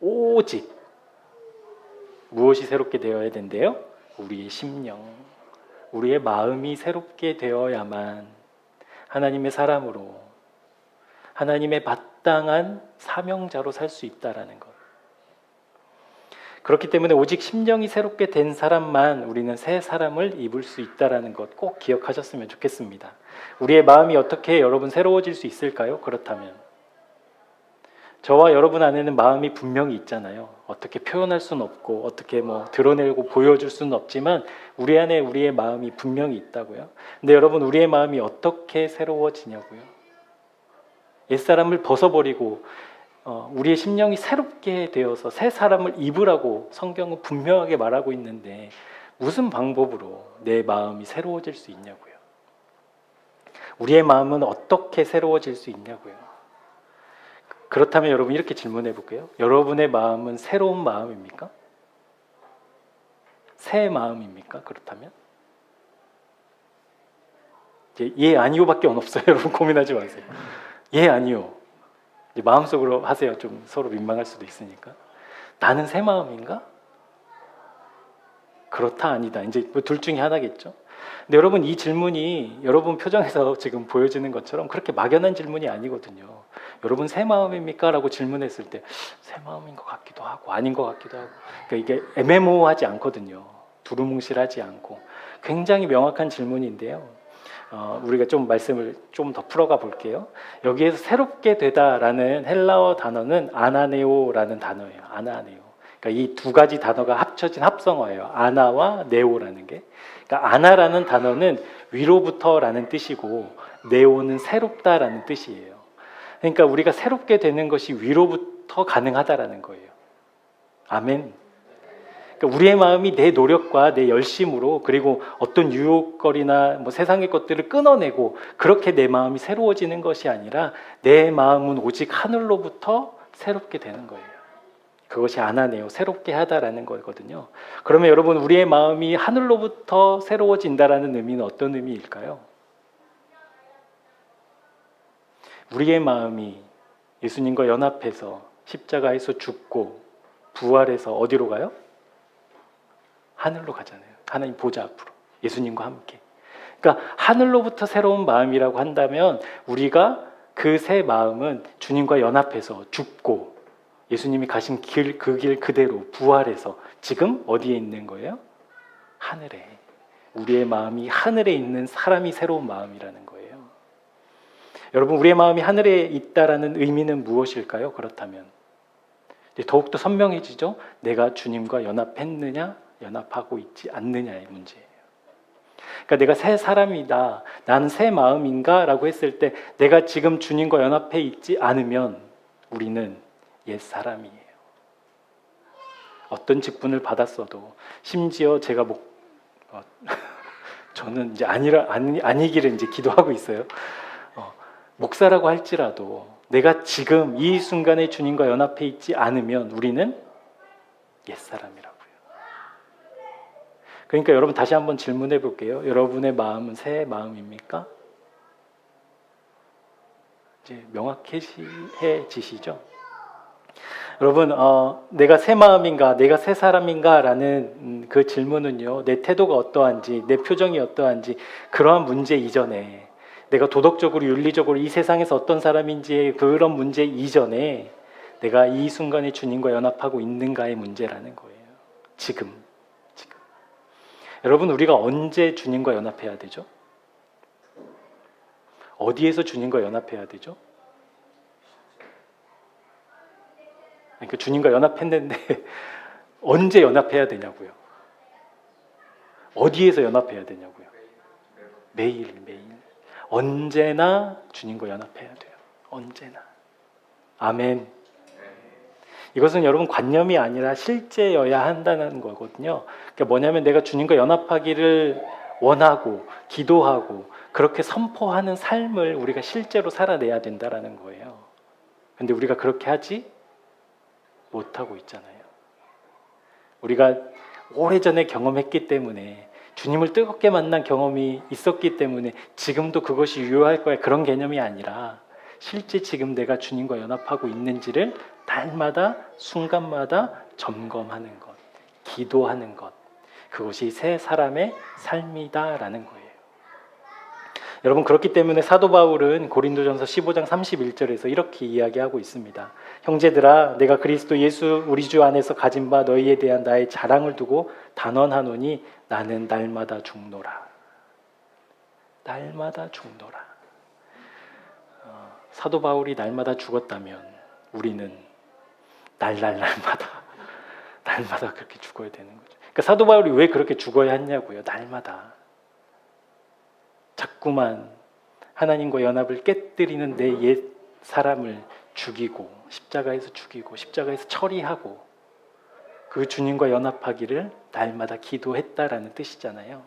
Speaker 1: 오직 무엇이 새롭게 되어야 된대요? 우리의 심령, 우리의 마음이 새롭게 되어야만 하나님의 사람으로, 하나님의 마땅한 사명자로 살 수 있다라는 것. 그렇기 때문에 오직 심령이 새롭게 된 사람만 우리는 새 사람을 입을 수 있다라는 것 꼭 기억하셨으면 좋겠습니다. 우리의 마음이 어떻게 여러분 새로워질 수 있을까요? 그렇다면 저와 여러분 안에는 마음이 분명히 있잖아요. 어떻게 표현할 수는 없고 어떻게 드러내고 보여줄 수는 없지만 우리 안에 우리의 마음이 분명히 있다고요. 근데 여러분, 우리의 마음이 어떻게 새로워지냐고요? 옛사람을 벗어버리고 우리의 심령이 새롭게 되어서 새 사람을 입으라고 성경은 분명하게 말하고 있는데 무슨 방법으로 내 마음이 새로워질 수 있냐고요? 우리의 마음은 어떻게 새로워질 수 있냐고요? 그렇다면 여러분 이렇게 질문해 볼게요. 여러분의 마음은 새로운 마음입니까? 새 마음입니까? 그렇다면? 예, 아니요밖에 없어요. 여러분 고민하지 마세요. 예, 아니요. 마음속으로 하세요. 좀 서로 민망할 수도 있으니까. 나는 새 마음인가? 그렇다, 아니다. 이제 둘 중에 하나겠죠. 근데 여러분, 이 질문이 여러분 표정에서 지금 보여지는 것처럼 그렇게 막연한 질문이 아니거든요. 여러분 새 마음입니까? 라고 질문했을 때 새 마음인 것 같기도 하고 아닌 것 같기도 하고, 그러니까 이게 애매모호하지 않거든요. 두루뭉실하지 않고 굉장히 명확한 질문인데요. 우리가 좀 말씀을 좀 더 풀어가 볼게요. 여기에서 새롭게 되다라는 헬라어 단어는 아나네오라는 단어예요. 아나네오. 그러니까 이 두 가지 단어가 합쳐진 합성어예요. 아나와 네오라는 게. 그러니까 아나라는 단어는 위로부터라는 뜻이고 네오는 새롭다라는 뜻이에요. 그러니까 우리가 새롭게 되는 것이 위로부터 가능하다라는 거예요. 아멘. 그러니까 우리의 마음이 내 노력과 내 열심으로, 그리고 어떤 유혹거리나 세상의 것들을 끊어내고 그렇게 내 마음이 새로워지는 것이 아니라 내 마음은 오직 하늘로부터 새롭게 되는 거예요. 그것이 아나네요. 새롭게 하다라는 거거든요. 그러면 여러분, 우리의 마음이 하늘로부터 새로워진다라는 의미는 어떤 의미일까요? 우리의 마음이 예수님과 연합해서 십자가에서 죽고 부활해서 어디로 가요? 하늘로 가잖아요. 하나님 보좌 앞으로 예수님과 함께. 그러니까 하늘로부터 새로운 마음이라고 한다면 우리가 그 새 마음은 주님과 연합해서 죽고 예수님이 가신 그 길 그대로 부활해서 지금 어디에 있는 거예요? 하늘에. 우리의 마음이 하늘에 있는 사람이 새로운 마음이라는 거예요. 여러분, 우리의 마음이 하늘에 있다라는 의미는 무엇일까요? 그렇다면 더욱더 선명해지죠. 내가 주님과 연합했느냐, 연합하고 있지 않느냐의 문제예요. 그러니까 내가 새 사람이다, 나는 새 마음인가 라고 했을 때 내가 지금 주님과 연합해 있지 않으면 우리는 옛 사람이에요. 어떤 직분을 받았어도, 심지어 제가 저는 이제 아니기를 이제 기도하고 있어요. 목사라고 할지라도 내가 지금 이 순간에 주님과 연합해 있지 않으면 우리는 옛사람이라고요. 그러니까 여러분, 다시 한번 질문해 볼게요. 여러분의 마음은 새 마음입니까? 이제 명확해지시죠? 여러분, 내가 새 마음인가, 내가 새 사람인가 라는 그 질문은요, 내 태도가 어떠한지, 내 표정이 어떠한지, 그러한 문제 이전에, 내가 도덕적으로, 윤리적으로 이 세상에서 어떤 사람인지의 그런 문제 이전에 내가 이 순간에 주님과 연합하고 있는가의 문제라는 거예요. 지금. 여러분, 우리가 언제 주님과 연합해야 되죠? 어디에서 주님과 연합해야 되죠? 그러니까 주님과 연합했는데 언제 연합해야 되냐고요? 어디에서 연합해야 되냐고요? 매일. 언제나 주님과 연합해야 돼요. 언제나. 아멘. 이것은 여러분 관념이 아니라 실제여야 한다는 거거든요. 그러니까 뭐냐면 내가 주님과 연합하기를 원하고 기도하고 그렇게 선포하는 삶을 우리가 실제로 살아내야 된다는 거예요. 근데 우리가 그렇게 하지 못하고 있잖아요. 우리가 오래전에 경험했기 때문에, 주님을 뜨겁게 만난 경험이 있었기 때문에 지금도 그것이 유효할 거야, 그런 개념이 아니라 실제 지금 내가 주님과 연합하고 있는지를 날마다 순간마다 점검하는 것, 기도하는 것, 그것이 새 사람의 삶이다라는 거예요. 여러분, 그렇기 때문에 사도 바울은 고린도전서 15장 31절에서 이렇게 이야기하고 있습니다. 형제들아, 내가 그리스도 예수 우리 주 안에서 가진 바 너희에 대한 나의 자랑을 두고 단언하노니 나는 날마다 죽노라. 날마다 죽노라. 사도 바울이 날마다 죽었다면 우리는 날마다 그렇게 죽어야 되는 거죠. 그러니까 사도 바울이 왜 그렇게 죽어야 했냐고요. 날마다. 자꾸만 하나님과 연합을 깨뜨리는 내 옛 사람을 죽이고 십자가에서 처리하고 그 주님과 연합하기를 날마다 기도했다라는 뜻이잖아요.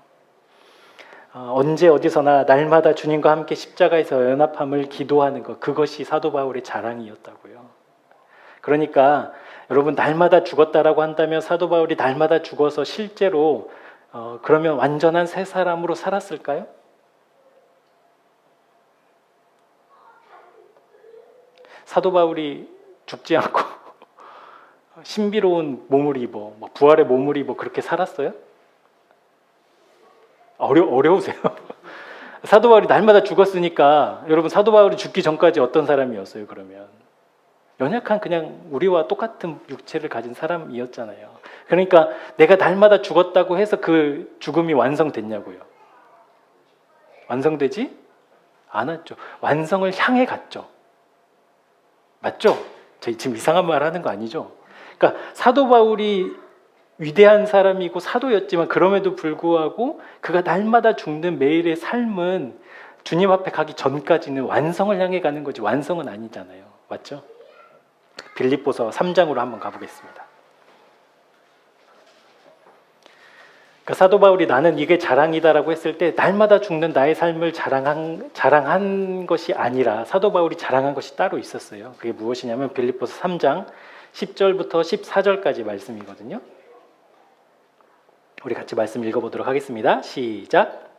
Speaker 1: 언제 어디서나 날마다 주님과 함께 십자가에서 연합함을 기도하는 것, 그것이 사도 바울의 자랑이었다고요. 그러니까 여러분, 날마다 죽었다라고 한다면 사도 바울이 날마다 죽어서 실제로 그러면 완전한 새 사람으로 살았을까요? 사도 바울이 죽지 않고 신비로운 몸을 입어, 부활의 몸을 입어 그렇게 살았어요? 어려우세요? 사도 바울이 날마다 죽었으니까 여러분, 사도 바울이 죽기 전까지 어떤 사람이었어요? 그러면 연약한 그냥 우리와 똑같은 육체를 가진 사람이었잖아요. 그러니까 내가 날마다 죽었다고 해서 그 죽음이 완성됐냐고요? 완성되지 않았죠. 완성을 향해 갔죠. 맞죠? 저희 지금 이상한 말 하는 거 아니죠? 그러니까 사도 바울이 위대한 사람이고 사도였지만 그럼에도 불구하고 그가 날마다 죽는 매일의 삶은 주님 앞에 가기 전까지는 완성을 향해 가는 거지 완성은 아니잖아요. 맞죠? 빌립보서 3장으로 한번 가보겠습니다. 그러니까 사도 바울이 나는 이게 자랑이다라고 했을 때 날마다 죽는 나의 삶을 자랑한 것이 아니라 사도 바울이 자랑한 것이 따로 있었어요. 그게 무엇이냐면 빌립보서 3장 10절부터 14절까지 말씀이거든요. 우리 같이 말씀 읽어보도록 하겠습니다. 시작.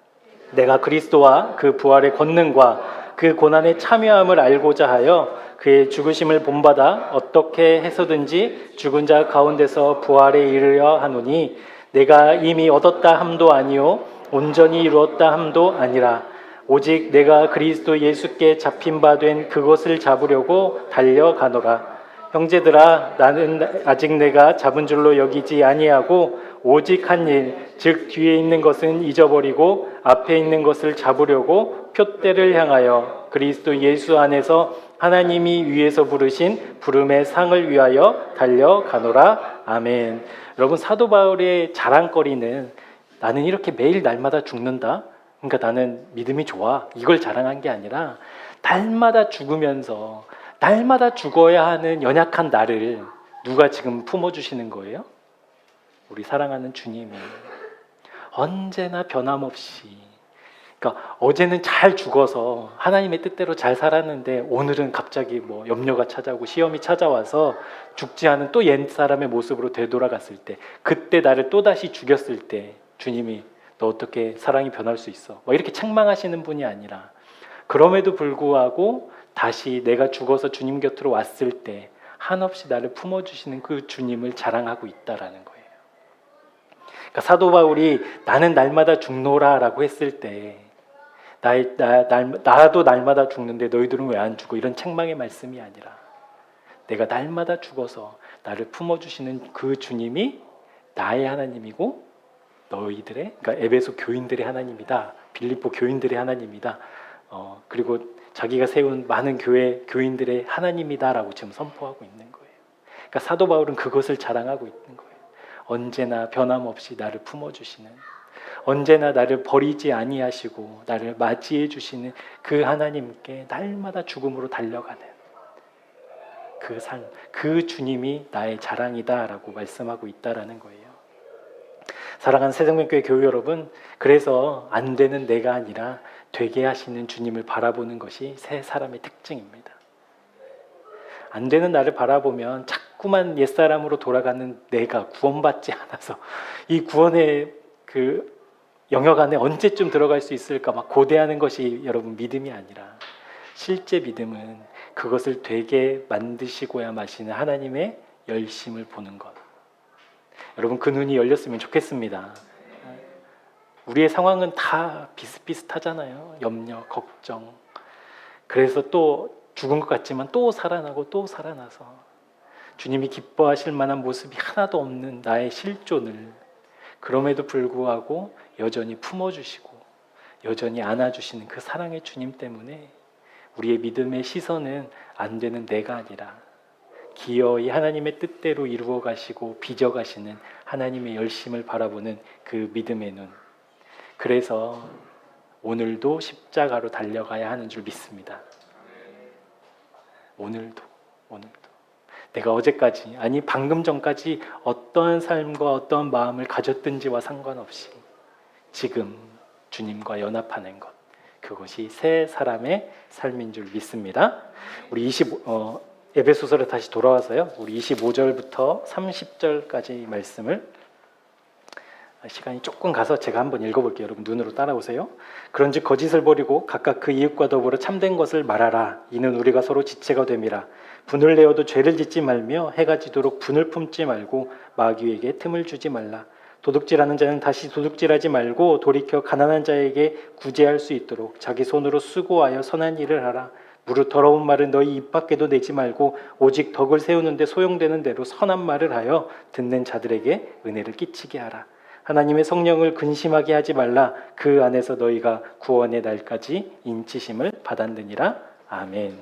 Speaker 1: 내가 그리스도와 그 부활의 권능과 그 고난의 참여함을 알고자 하여 그의 죽으심을 본받아 어떻게 해서든지 죽은 자 가운데서 부활에 이르려 하노니 내가 이미 얻었다 함도 아니요 온전히 이루었다 함도 아니라 오직 내가 그리스도 예수께 잡힌 바 된 그것을 잡으려고 달려가노라. 형제들아, 나는 아직 내가 잡은 줄로 여기지 아니하고 오직 한 일, 즉 뒤에 있는 것은 잊어버리고 앞에 있는 것을 잡으려고 표대를 향하여 그리스도 예수 안에서 하나님이 위에서 부르신 부름의 상을 위하여 달려가노라. 아멘. 여러분, 사도 바울의 자랑거리는 나는 이렇게 매일 날마다 죽는다, 그러니까 나는 믿음이 좋아, 이걸 자랑한 게 아니라 날마다 죽으면서 날마다 죽어야 하는 연약한 나를 누가 지금 품어주시는 거예요? 우리 사랑하는 주님이 언제나 변함없이. 그러니까 어제는 잘 죽어서 하나님의 뜻대로 잘 살았는데 오늘은 갑자기 뭐 염려가 찾아오고 시험이 찾아와서 죽지 않은 또 옛사람의 모습으로 되돌아갔을 때, 그때 나를 또다시 죽였을 때 주님이 너 어떻게 사랑이 변할 수 있어? 뭐 이렇게 책망하시는 분이 아니라, 그럼에도 불구하고 다시 내가 죽어서 주님 곁으로 왔을 때 한없이 나를 품어주시는 그 주님을 자랑하고 있다라는 거예요. 그러니까 사도 바울이 나는 날마다 죽노라 라고 했을 때 나도 날마다 죽는데 너희들은 왜 안 죽어? 이런 책망의 말씀이 아니라 내가 날마다 죽어서 나를 품어주시는 그 주님이 나의 하나님이고 너희들의, 그러니까 에베소 교인들의 하나님이다. 빌립보 교인들의 하나님이다. 그리고 자기가 세운 많은 교회 교인들의 하나님이다라고 지금 선포하고 있는 거예요. 그러니까 사도 바울은 그것을 자랑하고 있는 거예요. 언제나 변함없이 나를 품어주시는, 언제나 나를 버리지 아니하시고 나를 맞이해 주시는 그 하나님께 날마다 죽음으로 달려가는 그 삶, 그 주님이 나의 자랑이다라고 말씀하고 있다라는 거예요. 사랑하는 새생명교회 교회 여러분, 그래서 안 되는 내가 아니라 되게 하시는 주님을 바라보는 것이 새 사람의 특징입니다. 안 되는 나를 바라보면 자꾸만 옛사람으로 돌아가는 내가 구원받지 않아서 이 구원의 그 영역 안에 언제쯤 들어갈 수 있을까 막 고대하는 것이 여러분 믿음이 아니라, 실제 믿음은 그것을 되게 만드시고야 마시는 하나님의 열심을 보는 것. 여러분, 그 눈이 열렸으면 좋겠습니다. 우리의 상황은 다 비슷비슷하잖아요. 염려, 걱정. 그래서 또 죽은 것 같지만 또 살아나고 또 살아나서 주님이 기뻐하실 만한 모습이 하나도 없는 나의 실존을 그럼에도 불구하고 여전히 품어주시고 여전히 안아주시는 그 사랑의 주님 때문에 우리의 믿음의 시선은 안 되는 내가 아니라 기어이 하나님의 뜻대로 이루어 가시고 빚어 가시는 하나님의 열심을 바라보는 그 믿음의 눈. 그래서 오늘도 십자가로 달려가야 하는 줄 믿습니다. 오늘도 내가 어제까지, 아니 방금 전까지 어떠한 삶과 어떠한 마음을 가졌든지와 상관없이 지금 주님과 연합하는 것, 그것이 새 사람의 삶인 줄 믿습니다. 우리 에베소서를 다시 돌아와서요, 우리 25절부터 30절까지 말씀을, 시간이 조금 가서 제가 한번 읽어볼게요. 여러분 눈으로 따라오세요. 그런즉 거짓을 버리고 각각 그 이웃과 더불어 참된 것을 말하라. 이는 우리가 서로 지체가 됨이라. 분을 내어도 죄를 짓지 말며 해가 지도록 분을 품지 말고 마귀에게 틈을 주지 말라. 도둑질하는 자는 다시 도둑질하지 말고 돌이켜 가난한 자에게 구제할 수 있도록 자기 손으로 수고하여 선한 일을 하라. 무릇 더러운 말은 너희 입 밖에도 내지 말고 오직 덕을 세우는 데 소용되는 대로 선한 말을 하여 듣는 자들에게 은혜를 끼치게 하라. 하나님의 성령을 근심하게 하지 말라. 그 안에서 너희가 구원의 날까지 인치심을 받았느니라. 아멘.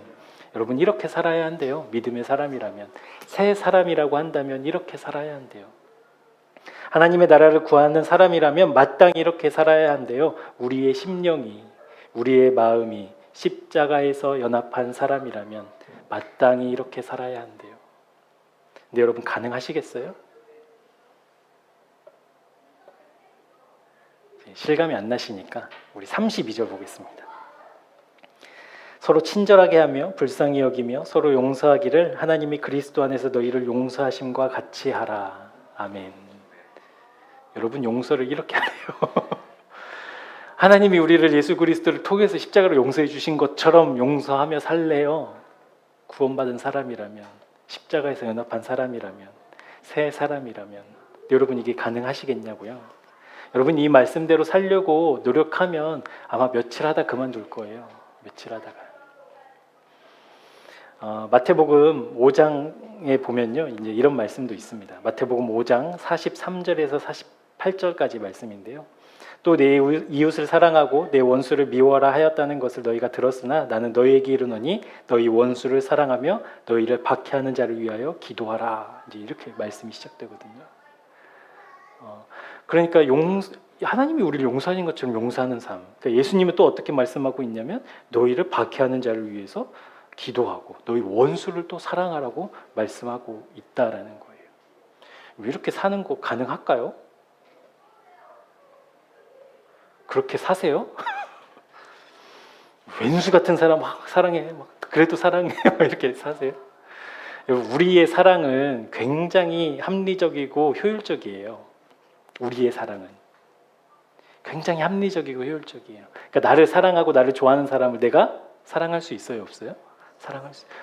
Speaker 1: 여러분, 이렇게 살아야 한대요. 믿음의 사람이라면, 새 사람이라고 한다면 이렇게 살아야 한대요. 하나님의 나라를 구하는 사람이라면 마땅히 이렇게 살아야 한대요. 우리의 심령이, 우리의 마음이 십자가에서 연합한 사람이라면 마땅히 이렇게 살아야 한대요. 근데 여러분, 가능하시겠어요? 실감이 안 나시니까 우리 32절 보겠습니다. 서로 친절하게 하며 불쌍히 여기며 서로 용서하기를 하나님이 그리스도 안에서 너희를 용서하심과 같이 하라. 아멘. 여러분, 용서를 이렇게 하래요. 하나님이 우리를 예수 그리스도를 통해서 십자가로 용서해 주신 것처럼 용서하며 살래요. 구원받은 사람이라면, 십자가에서 연합한 사람이라면, 새 사람이라면. 여러분, 이게 가능하시겠냐고요? 여러분, 이 말씀대로 살려고 노력하면 아마 며칠 하다 그만둘 거예요. 며칠 하다가. 마태복음 5장에 보면요, 이제 이런 말씀도 있습니다. 마태복음 5장 43절에서 48절까지 말씀인데요. 또 내 이웃을 사랑하고 내 원수를 미워라 하였다는 것을 너희가 들었으나 나는 너희에게 이르노니 너희 원수를 사랑하며 너희를 박해하는 자를 위하여 기도하라. 이제 이렇게 말씀이 시작되거든요. 그러니까 하나님이 우리를 용서하는 것처럼 용서하는 삶. 그러니까 예수님은 또 어떻게 말씀하고 있냐면 너희를 박해하는 자를 위해서 기도하고 너희 원수를 또 사랑하라고 말씀하고 있다라는 거예요. 이렇게 사는 거 가능할까요? 그렇게 사세요? 왼수 같은 사람 막 사랑해, 막 그래도 사랑해, 이렇게 사세요? 우리의 사랑은 굉장히 합리적이고 효율적이에요. 우리의 사랑은 굉장히 합리적이고 효율적이에요. 그러니까 나를 사랑하고 나를 좋아하는 사람을 내가 사랑할 수 있어요, 없어요?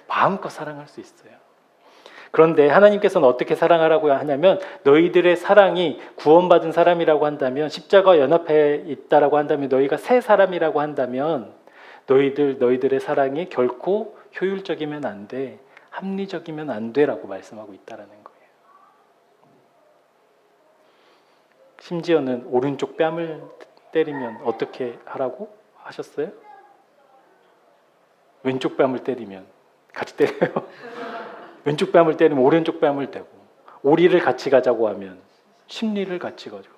Speaker 1: 마음껏 사랑할 수 있어요. 그런데 하나님께서는 어떻게 사랑하라고 하냐면 너희들의 사랑이 구원받은 사람이라고 한다면 십자가와 연합해 있다라고 한다면 너희가 새 사람이라고 한다면 너희들의 사랑이 결코 효율적이면 안 돼, 합리적이면 안 돼라고 말씀하고 있다라는 거예요. 심지어는 오른쪽 뺨을 때리면 어떻게 하라고 하셨어요? 왼쪽 뺨을 때리면 같이 때려요. 왼쪽 뺨을 때리면 오른쪽 뺨을 대고, 오리를 같이 가자고 하면 심리를 같이 가지고,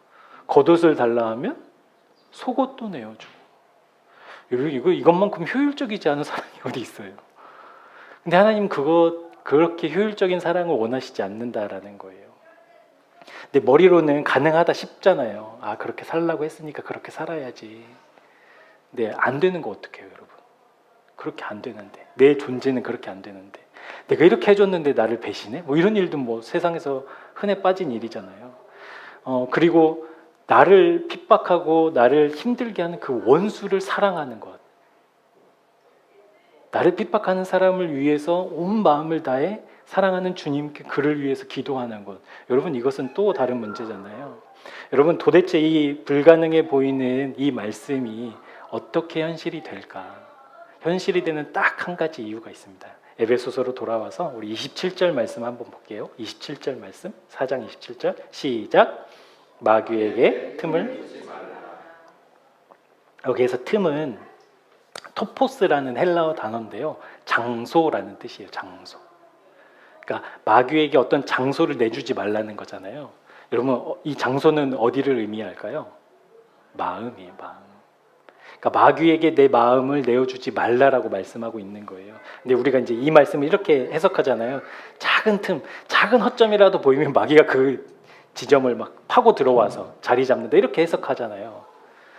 Speaker 1: 겉옷을 달라 하면 속옷도 내어주고. 이것만큼 효율적이지 않은 사랑이 어디 있어요? 근데 하나님은 그렇게 효율적인 사랑을 원하시지 않는다라는 거예요. 근데 머리로는 가능하다 싶잖아요. 그렇게 살라고 했으니까 그렇게 살아야지. 근데 안 되는 거 어떡해요, 여러분? 그렇게 안 되는데, 내 존재는 그렇게 안 되는데, 내가 이렇게 해줬는데 나를 배신해? 뭐 이런 일도 뭐 세상에서 흔해 빠진 일이잖아요. 그리고 나를 핍박하고 나를 힘들게 하는 그 원수를 사랑하는 것. 나를 핍박하는 사람을 위해서 온 마음을 다해 사랑하는 주님께 그를 위해서 기도하는 것. 여러분, 이것은 또 다른 문제잖아요. 여러분, 도대체 이 불가능해 보이는 이 말씀이 어떻게 현실이 될까? 현실이 되는 딱 한 가지 이유가 있습니다. 에베소서로 돌아와서 우리 27절 말씀 한번 볼게요. 27절 말씀, 4장 27절 시작. 마귀에게 틈을, 여기에서 틈은 토포스라는 헬라어 단어인데요, 장소라는 뜻이에요. 장소. 그러니까 마귀에게 어떤 장소를 내주지 말라는 거잖아요. 여러분, 이 장소는 어디를 의미할까요? 마음이에요. 마음. 그러니까 마귀에게 내 마음을 내어주지 말라라고 말씀하고 있는 거예요. 근데 우리가 이제 이 말씀을 이렇게 해석하잖아요. 작은 틈, 작은 허점이라도 보이면 마귀가 그 지점을 막 파고 들어와서 자리 잡는다, 이렇게 해석하잖아요.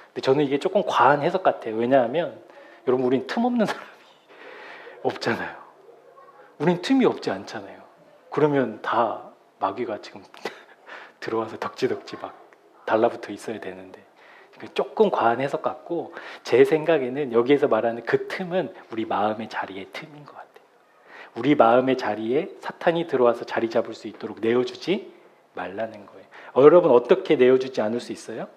Speaker 1: 근데 저는 이게 조금 과한 해석 같아요. 왜냐하면 여러분, 우린 틈 없는 사람이 없잖아요. 우린 틈이 없지 않잖아요. 그러면 다 마귀가 지금 들어와서 덕지덕지 막 달라붙어 있어야 되는데, 조금 과한 해석 같고, 제 생각에는 여기에서 말하는 그 틈은 우리 마음의 자리의 틈인 것 같아요. 우리 마음의 자리에 사탄이 들어와서 자리 잡을 수 있도록 내어주지 말라는 거예요. 여러분, 어떻게 내어주지 않을 수 있어요?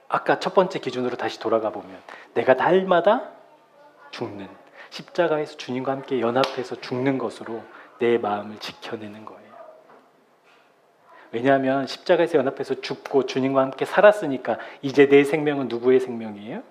Speaker 1: 아까 첫 번째 기준으로 다시 돌아가 보면 내가 날마다 죽는, 십자가에서 주님과 함께 연합해서 죽는 것으로 내 마음을 지켜내는 거예요. 왜냐하면 십자가에서 연합해서 죽고 주님과 함께 살았으니까 이제 내 생명은 누구의 생명이에요?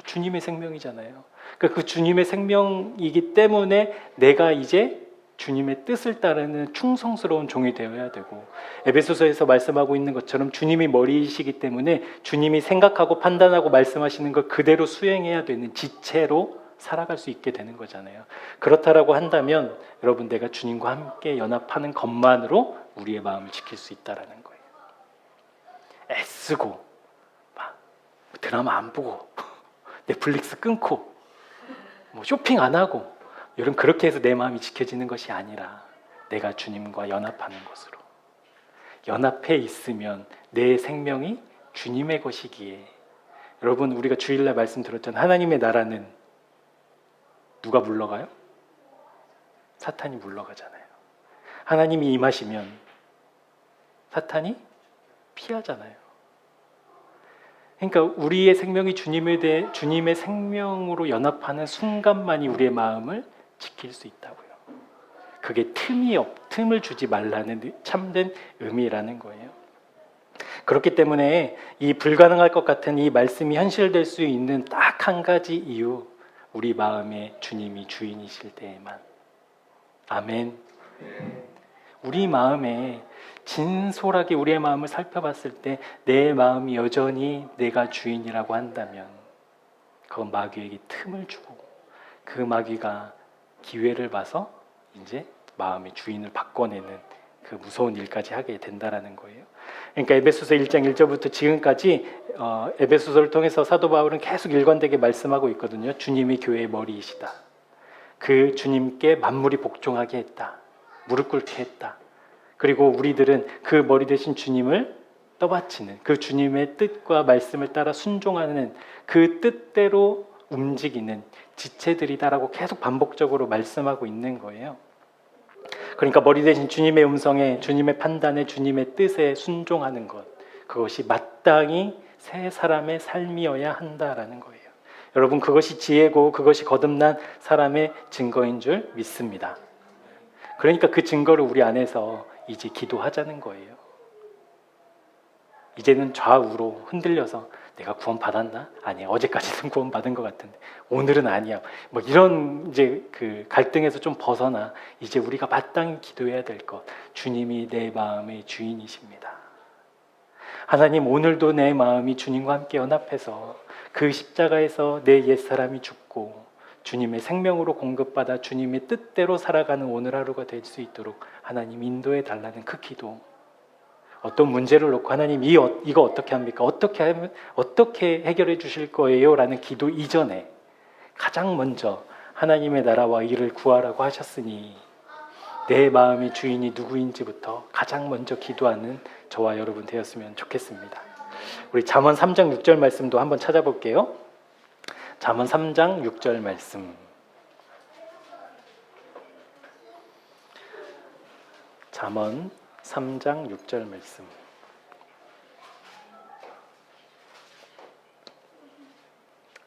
Speaker 1: 주님의 생명이잖아요. 그러니까 그 주님의 생명이기 때문에 내가 이제 주님의 뜻을 따르는 충성스러운 종이 되어야 되고, 에베소서에서 말씀하고 있는 것처럼 주님이 머리이시기 때문에 주님이 생각하고 판단하고 말씀하시는 걸 그대로 수행해야 되는 지체로 살아갈 수 있게 되는 거잖아요. 그렇다라고 한다면 여러분, 내가 주님과 함께 연합하는 것만으로 우리의 마음을 지킬 수 있다라는 거예요. 애쓰고 막 드라마 안 보고 넷플릭스 끊고 뭐 쇼핑 안 하고, 여러분, 그렇게 해서 내 마음이 지켜지는 것이 아니라 내가 주님과 연합하는 것으로, 연합해 있으면 내 생명이 주님의 것이기에. 여러분, 우리가 주일날 말씀 들었잖아요. 하나님의 나라는 누가 물러가요? 사탄이 물러가잖아요. 하나님이 임하시면 사탄이 피하잖아요. 그러니까 우리의 생명이 주님의 생명으로 연합하는 순간만이 우리의 마음을 지킬 수 있다고요. 그게 틈을 주지 말라는 참된 의미라는 거예요. 그렇기 때문에 이 불가능할 것 같은 이 말씀이 현실될 수 있는 딱 한 가지 이유, 우리 마음에 주님이 주인이실 때에만. 아멘. 우리 마음에 진솔하게 우리의 마음을 살펴봤을 때 내 마음이 여전히 내가 주인이라고 한다면 그건 마귀에게 틈을 주고 그 마귀가 기회를 봐서 이제 마음의 주인을 바꿔내는 그 무서운 일까지 하게 된다라는 거예요. 그러니까 에베소서 1장 1절부터 지금까지 에베소서를 통해서 사도 바울은 계속 일관되게 말씀하고 있거든요. 주님이 교회의 머리이시다. 그 주님께 만물이 복종하게 했다. 무릎 꿇게 했다. 그리고 우리들은 그 머리 대신 주님을 떠받치는, 그 주님의 뜻과 말씀을 따라 순종하는, 그 뜻대로 움직이는 지체들이다라고 계속 반복적으로 말씀하고 있는 거예요. 그러니까 머리 대신 주님의 음성에, 주님의 판단에, 주님의 뜻에 순종하는 것, 그것이 마땅히 새 사람의 삶이어야 한다라는 거예요. 여러분, 그것이 지혜고 그것이 거듭난 사람의 증거인 줄 믿습니다. 그러니까 그 증거를 우리 안에서 이제 기도하자는 거예요. 이제는 좌우로 흔들려서 내가 구원 받았나? 아니야. 어제까지는 구원 받은 것 같은데 오늘은 아니야. 뭐 이런 이제 그 갈등에서 좀 벗어나 이제 우리가 마땅히 기도해야 될 것. 주님이 내 마음의 주인이십니다. 하나님, 오늘도 내 마음이 주님과 함께 연합해서 그 십자가에서 내 옛사람이 죽고 주님의 생명으로 공급받아 주님의 뜻대로 살아가는 오늘 하루가 될 수 있도록 하나님 인도해 달라는 그 기도. 어떤 문제를 놓고 하나님 이거 어떻게 합니까? 어떻게 해결해 주실 거예요? 라는 기도 이전에 가장 먼저 하나님의 나라와 일을 구하라고 하셨으니 내 마음의 주인이 누구인지부터 가장 먼저 기도하는 저와 여러분 되었으면 좋겠습니다. 우리 잠언 3장 6절 말씀도 한번 찾아볼게요. 잠언 3장 6절 말씀. 잠언 3장 6절 말씀.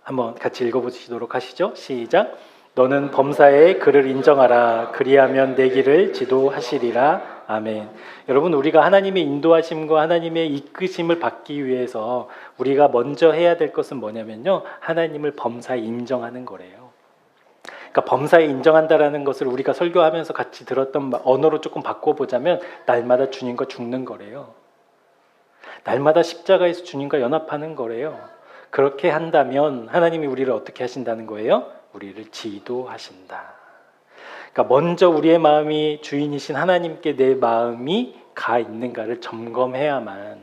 Speaker 1: 한번 같이 읽어보시도록 하시죠. 시작. 너는 범사에 그를 인정하라. 그리하면 내 길을 지도하시리라. 아멘. 여러분, 우리가 하나님의 인도하심과 하나님의 이끄심을 받기 위해서 우리가 먼저 해야 될 것은 뭐냐면요, 하나님을 범사에 인정하는 거래요. 그러니까 범사에 인정한다라는 것을 우리가 설교하면서 같이 들었던 언어로 조금 바꿔보자면 날마다 주님과 죽는 거래요. 날마다 십자가에서 주님과 연합하는 거래요. 그렇게 한다면 하나님이 우리를 어떻게 하신다는 거예요? 우리를 지도하신다. 그러니까 먼저 우리의 마음이 주인이신 하나님께 내 마음이 가 있는가를 점검해야만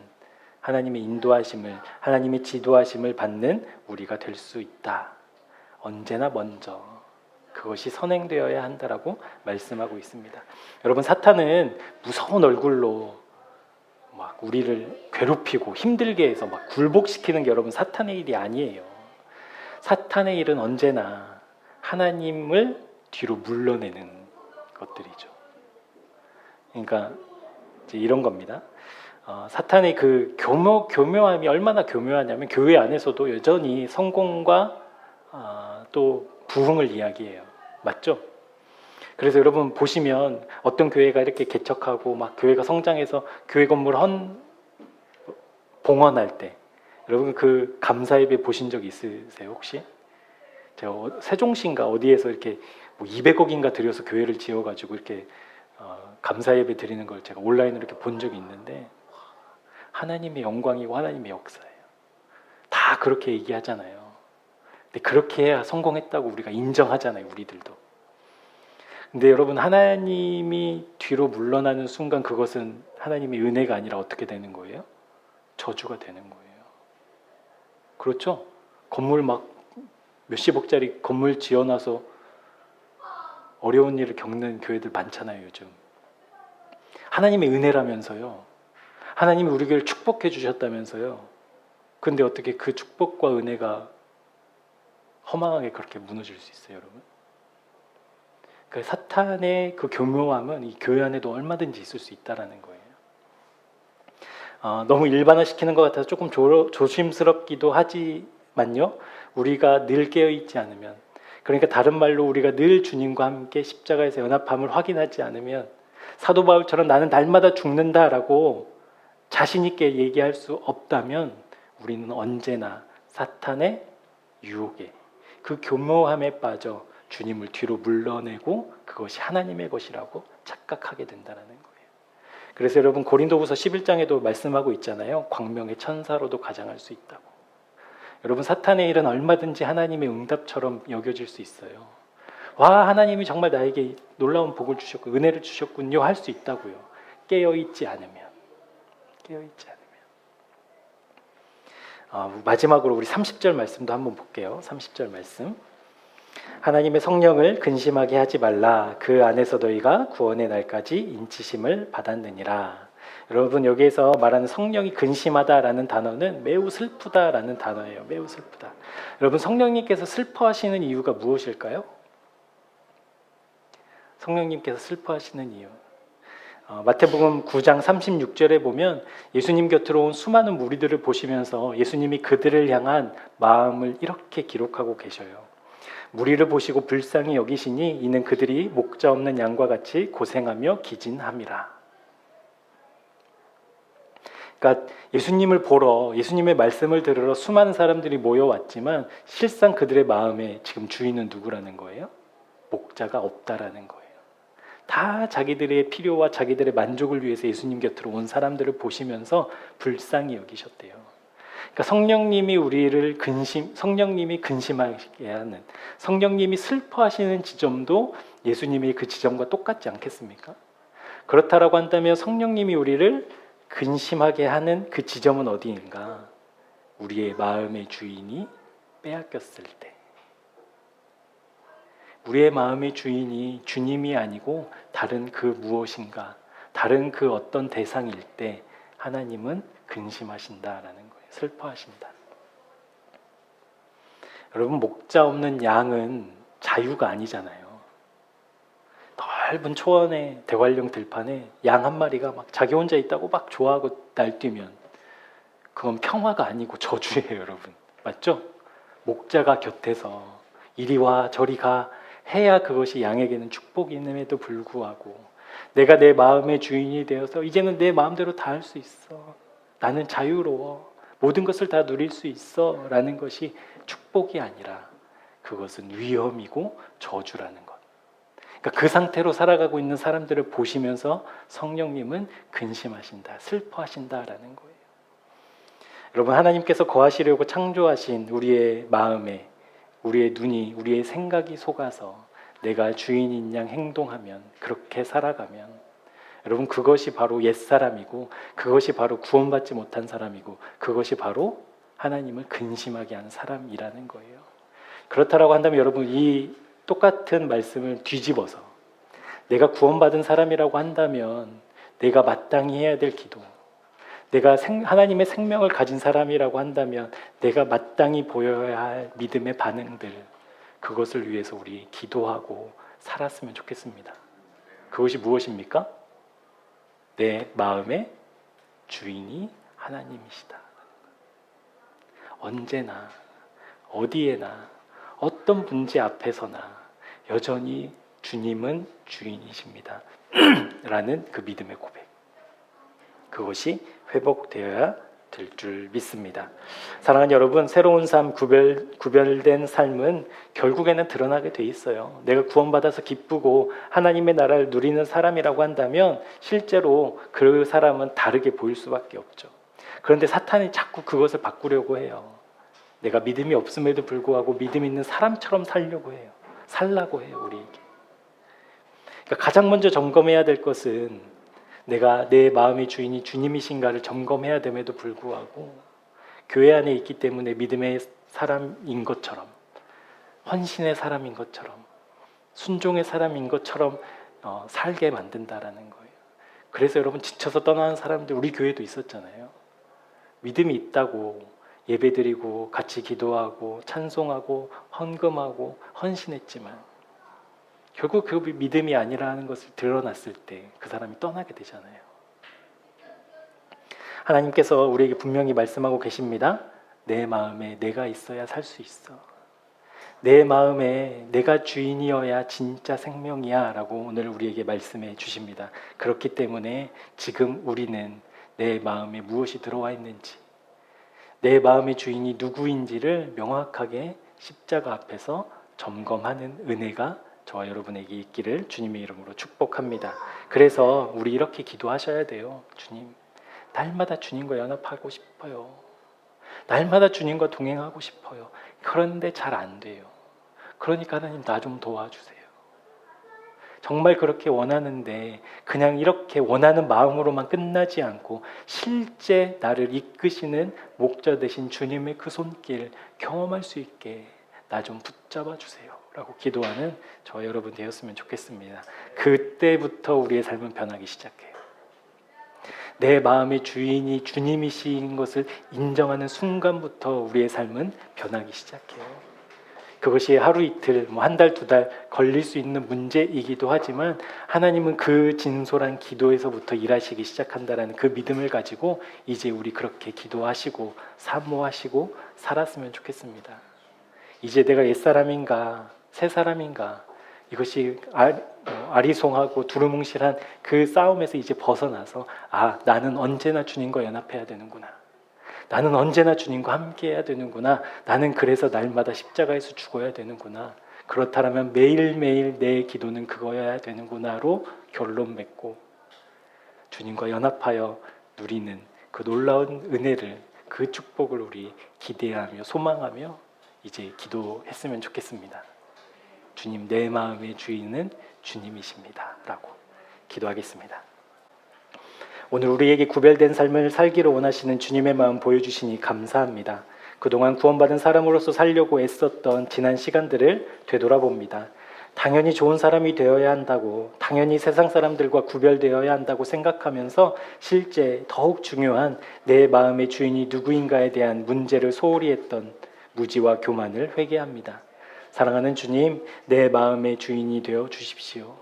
Speaker 1: 하나님의 인도하심을, 하나님의 지도하심을 받는 우리가 될 수 있다. 언제나 먼저 그것이 선행되어야 한다라고 말씀하고 있습니다. 여러분, 사탄은 무서운 얼굴로 막 우리를 괴롭히고 힘들게 해서 막 굴복시키는 게 여러분 사탄의 일이 아니에요. 사탄의 일은 언제나 하나님을 뒤로 물러내는 것들이죠. 그러니까 이제 이런 겁니다. 사탄의 그 교묘함이 얼마나 교묘하냐면 교회 안에서도 여전히 성공과 또 부흥을 이야기해요. 맞죠? 그래서 여러분 보시면 어떤 교회가 이렇게 개척하고 막 교회가 성장해서 교회 건물 봉헌할 때 여러분 그 감사 예배 보신 적 있으세요 혹시? 제가 세종시인가 어디에서 이렇게 뭐 200억인가 들여서 교회를 지어가지고 이렇게 감사 예배 드리는 걸 제가 온라인으로 이렇게 본 적이 있는데 하나님의 영광이고 하나님의 역사예요. 다 그렇게 얘기하잖아요. 근데 그렇게 해야 성공했다고 우리가 인정하잖아요, 우리들도. 근데 여러분, 하나님이 뒤로 물러나는 순간 그것은 하나님의 은혜가 아니라 어떻게 되는 거예요? 저주가 되는 거예요. 그렇죠? 건물 막 몇십억짜리 건물 지어놔서 어려운 일을 겪는 교회들 많잖아요, 요즘. 하나님의 은혜라면서요. 하나님이 우리를 축복해 주셨다면서요. 근데 어떻게 그 축복과 은혜가 허망하게 그렇게 무너질 수 있어요, 여러분? 그 사탄의 그 교묘함은 이 교회 안에도 얼마든지 있을 수 있다라는 거예요. 너무 일반화시키는 것 같아서 조금 조심스럽기도 하지만요. 우리가 늘 깨어있지 않으면, 그러니까 다른 말로 우리가 늘 주님과 함께 십자가에서 연합함을 확인하지 않으면 사도 바울처럼 나는 날마다 죽는다라고 자신 있게 얘기할 수 없다면 우리는 언제나 사탄의 유혹에, 그 교묘함에 빠져 주님을 뒤로 물러내고 그것이 하나님의 것이라고 착각하게 된다는 거예요. 그래서 여러분 고린도후서 11장에도 말씀하고 있잖아요. 광명의 천사로도 가장할 수 있다고. 여러분 사탄의 일은 얼마든지 하나님의 응답처럼 여겨질 수 있어요. 와, 하나님이 정말 나에게 놀라운 복을 주셨고 은혜를 주셨군요 할 수 있다고요. 깨어있지 않으면. 마지막으로 우리 30절 말씀도 한번 볼게요. 30절 말씀. 하나님의 성령을 근심하게 하지 말라. 그 안에서 너희가 구원의 날까지 인치심을 받았느니라. 여러분 여기에서 말하는 성령이 근심하다라는 단어는 매우 슬프다라는 단어예요. 매우 슬프다. 여러분 성령님께서 슬퍼하시는 이유가 무엇일까요? 성령님께서 슬퍼하시는 이유. 마태복음 9장 36절에 보면 예수님 곁으로 온 수많은 무리들을 보시면서 예수님이 그들을 향한 마음을 이렇게 기록하고 계셔요. 무리를 보시고 불쌍히 여기시니 이는 그들이 목자 없는 양과 같이 고생하며 기진함이라. 그러니까 예수님을 보러, 예수님의 말씀을 들으러 수많은 사람들이 모여왔지만 실상 그들의 마음에 지금 주인은 누구라는 거예요? 목자가 없다라는 거예요. 다 자기들의 필요와 자기들의 만족을 위해서 예수님 곁으로 온 사람들을 보시면서 불쌍히 여기셨대요. 그러니까 성령님이 우리를 성령님이 근심하게 하는, 성령님이 슬퍼하시는 지점도 예수님의 그 지점과 똑같지 않겠습니까? 그렇다라고 한다면 성령님이 우리를 근심하게 하는 그 지점은 어디인가? 우리의 마음의 주인이 빼앗겼을 때. 우리의 마음의 주인이 주님이 아니고 다른 그 무엇인가, 다른 그 어떤 대상일 때 하나님은 근심하신다라는 거예요. 슬퍼하신다. 여러분 목자 없는 양은 자유가 아니잖아요. 넓은 초원의 대관령 들판에 양 한 마리가 막 자기 혼자 있다고 막 좋아하고 날뛰면 그건 평화가 아니고 저주예요, 여러분. 맞죠? 목자가 곁에서 이리 와 저리 가 해야 그것이 양에게는 축복이 있음에도 불구하고 내가 내 마음의 주인이 되어서 이제는 내 마음대로 다 할 수 있어. 나는 자유로워. 모든 것을 다 누릴 수 있어. 라는 것이 축복이 아니라 그것은 위험이고 저주라는 것. 그러니까 그 상태로 살아가고 있는 사람들을 보시면서 성령님은 근심하신다, 슬퍼하신다라는 거예요. 여러분 하나님께서 거하시려고 창조하신 우리의 마음에 우리의 눈이, 우리의 생각이 속아서 내가 주인인 양 행동하면, 그렇게 살아가면 여러분 그것이 바로 옛사람이고 그것이 바로 구원받지 못한 사람이고 그것이 바로 하나님을 근심하게 하는 사람이라는 거예요. 그렇다라고 한다면 여러분 이 똑같은 말씀을 뒤집어서 내가 구원받은 사람이라고 한다면 내가 마땅히 해야 될 기도, 내가 하나님의 생명을 가진 사람이라고 한다면 내가 마땅히 보여야 할 믿음의 반응들, 그것을 위해서 우리 기도하고 살았으면 좋겠습니다. 그것이 무엇입니까? 내 마음의 주인이 하나님이시다. 언제나 어디에나 어떤 문제 앞에서나 여전히 주님은 주인이십니다. 라는 그 믿음의 고백. 그것이 회복되어야 될 줄 믿습니다. 사랑하는 여러분, 새로운 삶, 구별된 삶은 결국에는 드러나게 돼 있어요. 내가 구원받아서 기쁘고 하나님의 나라를 누리는 사람이라고 한다면 실제로 그 사람은 다르게 보일 수밖에 없죠. 그런데 사탄이 자꾸 그것을 바꾸려고 해요. 내가 믿음이 없음에도 불구하고 믿음 있는 사람처럼 살려고 해요. 살라고 해요, 우리에게. 그러니까 가장 먼저 점검해야 될 것은 내가 내 마음의 주인이 주님이신가를 점검해야 됨에도 불구하고 교회 안에 있기 때문에 믿음의 사람인 것처럼, 헌신의 사람인 것처럼, 순종의 사람인 것처럼 살게 만든다라는 거예요. 그래서 여러분 지쳐서 떠나는 사람들 우리 교회도 있었잖아요. 믿음이 있다고 예배드리고 같이 기도하고 찬송하고 헌금하고 헌신했지만 결국 그 믿음이 아니라는 것을 드러났을 때 그 사람이 떠나게 되잖아요. 하나님께서 우리에게 분명히 말씀하고 계십니다. 내 마음에 내가 있어야 살 수 있어. 내 마음에 내가 주인이어야 진짜 생명이야 라고 오늘 우리에게 말씀해 주십니다. 그렇기 때문에 지금 우리는 내 마음에 무엇이 들어와 있는지, 내 마음의 주인이 누구인지를 명확하게 십자가 앞에서 점검하는 은혜가 저와 여러분에게 있기를 주님의 이름으로 축복합니다. 그래서 우리 이렇게 기도하셔야 돼요. 주님, 날마다 주님과 연합하고 싶어요. 날마다 주님과 동행하고 싶어요. 그런데 잘 안 돼요. 그러니까 하나님 나 좀 도와주세요. 정말 그렇게 원하는데 그냥 이렇게 원하는 마음으로만 끝나지 않고 실제 나를 이끄시는 목자 되신 주님의 그 손길 경험할 수 있게 나 좀 붙잡아 주세요 라고 기도하는 저와 여러분 되었으면 좋겠습니다. 그때부터 우리의 삶은 변하기 시작해요. 내 마음의 주인이 주님이신 것을 인정하는 순간부터 우리의 삶은 변하기 시작해요. 그것이 하루 이틀, 한 달, 두 달 걸릴 수 있는 문제이기도 하지만 하나님은 그 진솔한 기도에서부터 일하시기 시작한다라는 그 믿음을 가지고 이제 우리 그렇게 기도하시고 사모하시고 살았으면 좋겠습니다. 이제 내가 옛사람인가 새사람인가 이것이 아리송하고 두루뭉실한 그 싸움에서 이제 벗어나서 나는 언제나 주님과 연합해야 되는구나. 나는 언제나 주님과 함께 해야 되는구나. 나는 그래서 날마다 십자가에서 죽어야 되는구나. 그렇다면 매일매일 내 기도는 그거여야 되는구나로 결론 맺고 주님과 연합하여 누리는 그 놀라운 은혜를, 그 축복을 우리 기대하며 소망하며 이제 기도했으면 좋겠습니다. 주님, 내 마음의 주인은 주님이십니다 라고 기도하겠습니다. 오늘 우리에게 구별된 삶을 살기를 원하시는 주님의 마음 보여주시니 감사합니다. 그동안 구원받은 사람으로서 살려고 애썼던 지난 시간들을 되돌아봅니다. 당연히 좋은 사람이 되어야 한다고, 당연히 세상 사람들과 구별되어야 한다고 생각하면서 실제 더욱 중요한 내 마음의 주인이 누구인가에 대한 문제를 소홀히 했던 무지와 교만을 회개합니다. 사랑하는 주님, 내 마음의 주인이 되어 주십시오.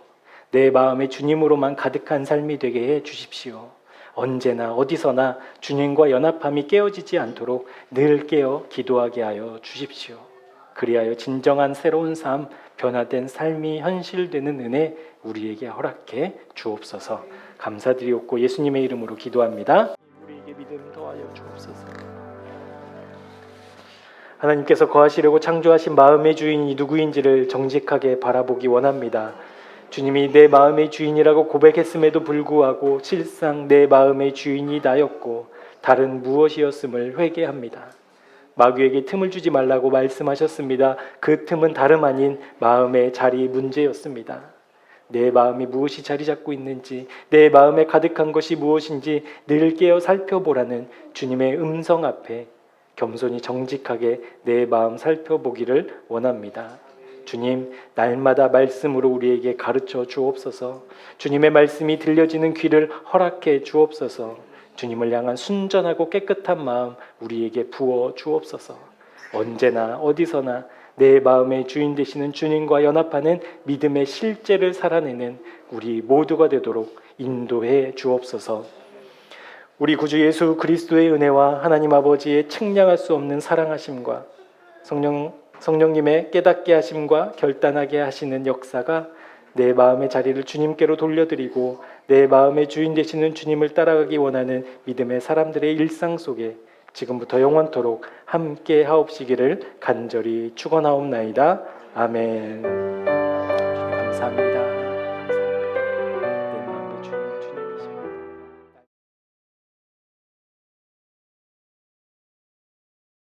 Speaker 1: 내 마음의 주님으로만 가득한 삶이 되게 해 주십시오. 언제나 어디서나 주님과 연합함이 깨어지지 않도록 늘 깨어 기도하게 하여 주십시오. 그리하여 진정한 새로운 삶, 변화된 삶이 현실되는 은혜 우리에게 허락해 주옵소서. 감사드리옵고 예수님의 이름으로 기도합니다. 우리에게 믿음 더하여 주옵소서. 하나님께서 거하시려고 창조하신 마음의 주인이 누구인지를 정직하게 바라보기 원합니다. 주님이 내 마음의 주인이라고 고백했음에도 불구하고 실상 내 마음의 주인이 나였고 다른 무엇이었음을 회개합니다. 마귀에게 틈을 주지 말라고 말씀하셨습니다. 그 틈은 다름 아닌 마음의 자리 문제였습니다. 내 마음이 무엇이 자리 잡고 있는지, 내 마음에 가득한 것이 무엇인지 늘 깨어 살펴보라는 주님의 음성 앞에 겸손히 정직하게 내 마음 살펴보기를 원합니다. 주님, 날마다 말씀으로 우리에게 가르쳐 주옵소서. 주님의 말씀이 들려지는 귀를 허락해 주옵소서. 주님을 향한 순전하고 깨끗한 마음 우리에게 부어 주옵소서. 언제나 어디서나 내 마음의 주인 되시는 주님과 연합하는 믿음의 실제를 살아내는 우리 모두가 되도록 인도해 주옵소서. 우리 구주 예수 그리스도의 은혜와 하나님 아버지의 측량할 수 없는 사랑하심과 성령님의 깨닫게 하심과 결단하게 하시는 역사가 내 마음의 자리를 주님께로 돌려드리고 내 마음의 주인 되시는 주님을 따라가기 원하는 믿음의 사람들의 일상 속에 지금부터 영원토록 함께 하옵시기를 간절히 축원하옵나이다. 아멘.